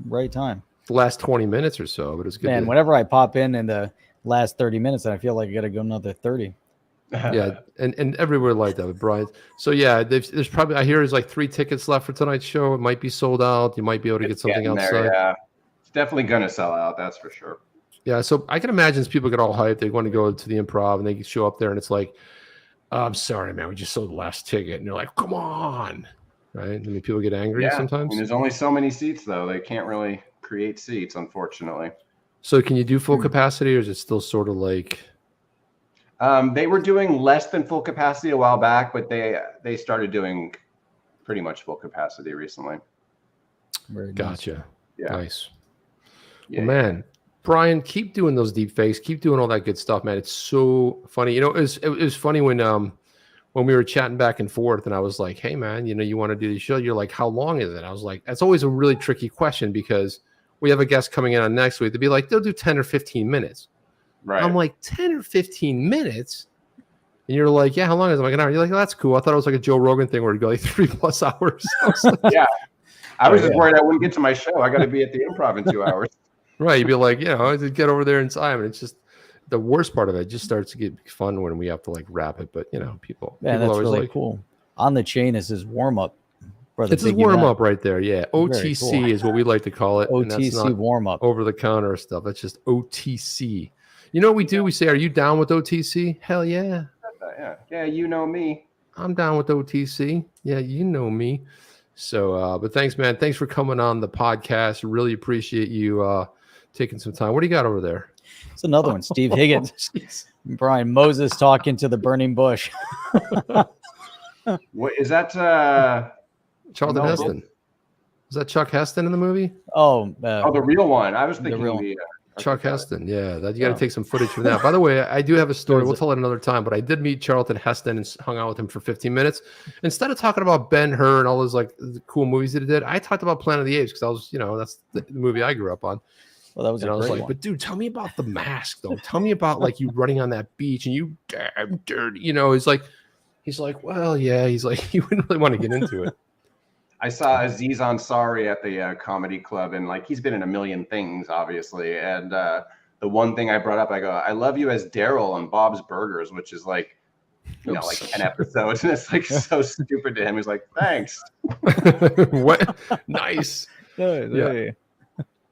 right time. The last 20 minutes or so, but it's good. Man, whenever I pop in the last 30 minutes, I feel like I got to go another 30. Yeah, and everywhere like that with Brian. So yeah, there's probably I hear there's like 3 tickets left for tonight's show. It might be sold out. You might be able to get something outside. There, yeah, it's definitely gonna sell out. That's for sure. Yeah, so I can imagine as people get all hyped, they want to go to the Improv and they show up there and it's like, I'm sorry, man, we just sold the last ticket, and you're like, come on, right? I mean, people get angry sometimes. I mean, there's only so many seats though. They can't really create seats, unfortunately. So can you do full capacity, or is it still sort of like? They were doing less than full capacity a while back, but they started doing pretty much full capacity recently. Very nice. Gotcha. Yeah. Nice. Yeah, Well, man, Brian, keep doing those deep fakes. Keep doing all that good stuff, man. It's so funny. You know, it was funny when we were chatting back and forth, and I was like, "Hey, man, you know, you want to do the show?" You're like, "How long is it?" I was like, "That's always a really tricky question because we have a guest coming in on next week. They'll be like, they'll do 10 or 15 minutes." Right. I'm like, 10 or 15 minutes? And you're like, "Yeah, how long is it?" I'm like, an hour. You're like, "Oh, that's cool. I thought it was like a Joe Rogan thing where it'd go like 3+ hours." I was like, yeah. I was just worried I wouldn't get to my show. I got to be at the Improv in 2 hours. Right. You'd be like, you know, get over there in time. And it's just the worst part of it. It just starts to get fun when we have to like wrap it. But, you know, people Yeah, that's always really like, cool. On the Chain is his warm up. It's his warm up right there. Yeah. OTC cool. is what we like to call it. And that's OTC not warm up. over the counter stuff. That's just OTC. You know what we do? We say, "Are you down with OTC?" Hell yeah. Yeah, you know me. I'm down with OTC. Yeah, you know me. So, but thanks, man. Thanks for coming on the podcast. Really appreciate you taking some time. What do you got over there? It's another one. Steve Higgins. Brian Moses talking to the burning bush. What is that? Charlton Heston. Is that Chuck Heston in the movie? Oh, the real one. I was thinking Chuck Heston. Yeah, that you got to take some footage from that. By the way, I do have a story. We'll tell it another time. But I did meet Charlton Heston and hung out with him for 15 minutes. Instead of talking about Ben-Hur and all those like the cool movies that he did, I talked about Planet of the Apes because I was, you know, that's the movie I grew up on. Well, that was and a I was great like, one. but dude, tell me about the mask though. Tell me about like you running on that beach and you damn dirty. You know, he's like, well, yeah. He's like, he wouldn't really want to get into it. I saw Aziz Ansari at the comedy club, and like he's been in a million things, obviously. And the one thing I brought up, I go, "I love you as Daryl on Bob's Burgers," which is like, you know, like 10 episodes, and it's like so stupid to him. He's like, "Thanks." What? Nice. Yeah.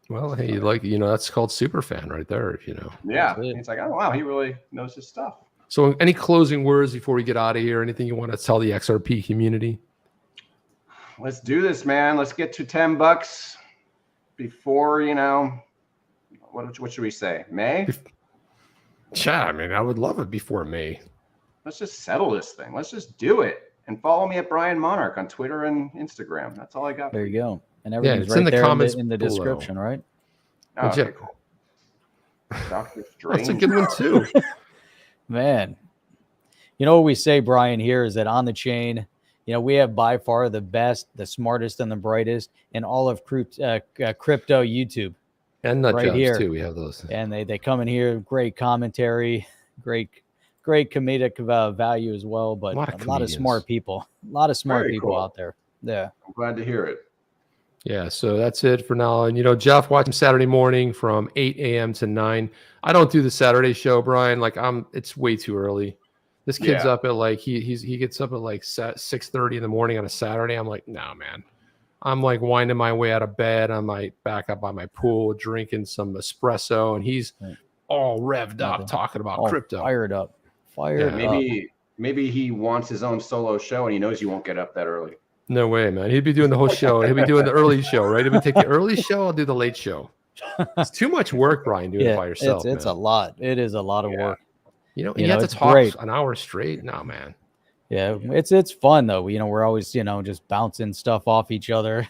Well, hey, like, you know, that's called super fan right there, you know. Yeah. He's like, "Oh wow, he really knows his stuff." So, any closing words before we get out of here? Anything you want to tell the XRP community? Let's do this, man. Let's get to $10 before, you know, what should we say? May? Yeah, I mean, I would love it before May. Let's just settle this thing. Let's just do it. And follow me at Brian Monarch on Twitter and Instagram. That's all I got. There you go. And everything's it's right in the there comments in the below. description, right? Oh, Yeah. okay, cool. Dr. Strange. That's a good one too. Man, you know what we say, Brian, here is that on the chain, you know, we have by far the best, the smartest, and the brightest in all of crypto YouTube. And nut right jobs here too. We have those. And they come in here, great commentary, great comedic value as well. But a lot of smart people, Very cool. out there. Yeah. I'm glad to hear it. Yeah, so that's it for now. And, you know, Jeff, watch him Saturday morning from 8 a.m. to 9. I don't do the Saturday show, Brian. Like, it's way too early. This kid's up at like, he gets up at like 6:30 in the morning on a Saturday. I'm like, no, man. I'm like winding my way out of bed. I'm like back up by my pool, drinking some espresso, and he's all revved up talking about crypto. Fired up. Maybe he wants his own solo show and he knows you won't get up that early. No way, man. He'd be doing the whole show. He'd be doing the early show, right? He'd be take the early show. I'll do the late show. It's too much work, Brian, doing it by yourself. It's a lot. It is a lot of work. You know, you have to talk an hour straight. No, man. Yeah, it's fun though. You know, we're always, you know, just bouncing stuff off each other.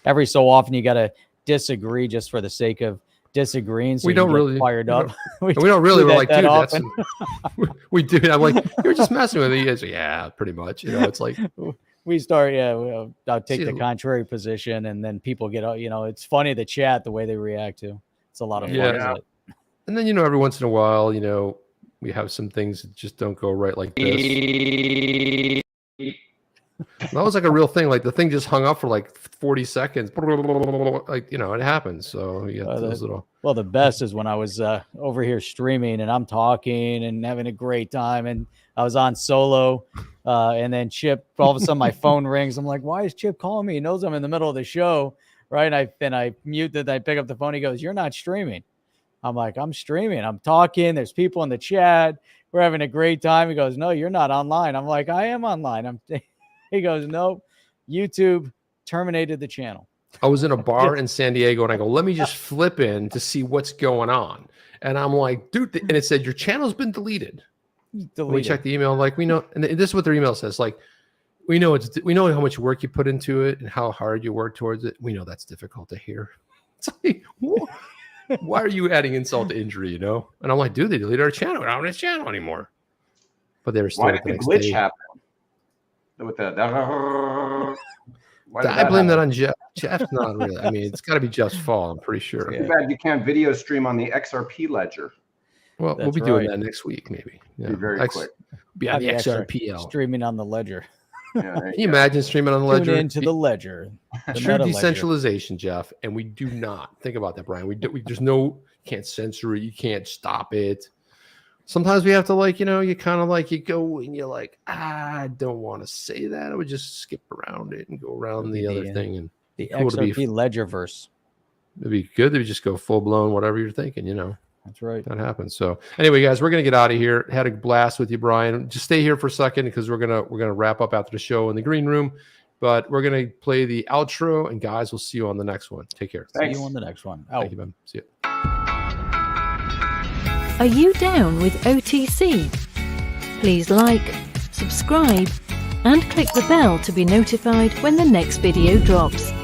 Every so often you got to disagree just for the sake of disagreeing. So we don't really fired up. We don't really. We're like, dude, that's often. we do. I'm like, you're just messing with me. Guys, yeah, pretty much. You know, it's like we start. Yeah, I'll take the contrary position, and then people get. You know, it's funny the chat, the way they react to. It's a lot of fun. Yeah. And then, you know, every once in a while, you know, we have some things that just don't go right, like this. That was like a real thing. Like the thing just hung up for like 40 seconds. Like, you know, it happens. So you got those little. Well, the best is when I was over here streaming and I'm talking and having a great time, and I was on solo, and then Chip. All of a sudden, my phone rings. I'm like, "Why is Chip calling me? He knows I'm in the middle of the show, right?" And I mute it. I pick up the phone. He goes, "You're not streaming." I'm like, "I'm streaming. I'm talking. There's people in the chat. We're having a great time." He goes, "No, you're not online." I'm like, "I am online." He goes, "No, YouTube terminated the channel." I was in a bar in San Diego and I go, let me just flip in to see what's going on. And I'm like, dude, and it said, your channel's been deleted. We checked the email, like, we know, and this is what their email says, like, we know how much work you put into it and how hard you work towards it. We know that's difficult to hear. It's like, why are you adding insult to injury? You know? And I'm like, dude, they deleted our channel. We're not on this channel anymore. But they were still. Why did the glitch happen? With the. I blame that on Jeff. Jeff's not really. I mean, it's got to be Jeff's fault. I'm pretty sure. Too bad you can't video stream on the XRP ledger. Well, we'll be doing that next week, maybe. Yeah. Be very quick. Be on the XRPL. Streaming on the ledger. Yeah, Can you imagine streaming on the ledger? Tune into the ledger. True decentralization, Jeff. And we do not think about that, Brian. There's no, can't censor it. You can't stop it. Sometimes we have to, like, you kind of like, you go and you're like, I don't want to say that. I would just skip around it and go around the other thing. And the XRP ledgerverse. It'd be good to just go full blown, whatever you're thinking, That's right. That happens. So anyway, guys, we're gonna get out of here. Had a blast with you, Brian. Just stay here for a second because we're gonna wrap up after the show in the green room. But we're gonna play the outro, and guys, we'll see you on the next one. Take care. See you on the next one. Thank you, man. See you. Are you down with OTC? Please like, subscribe, and click the bell to be notified when the next video drops.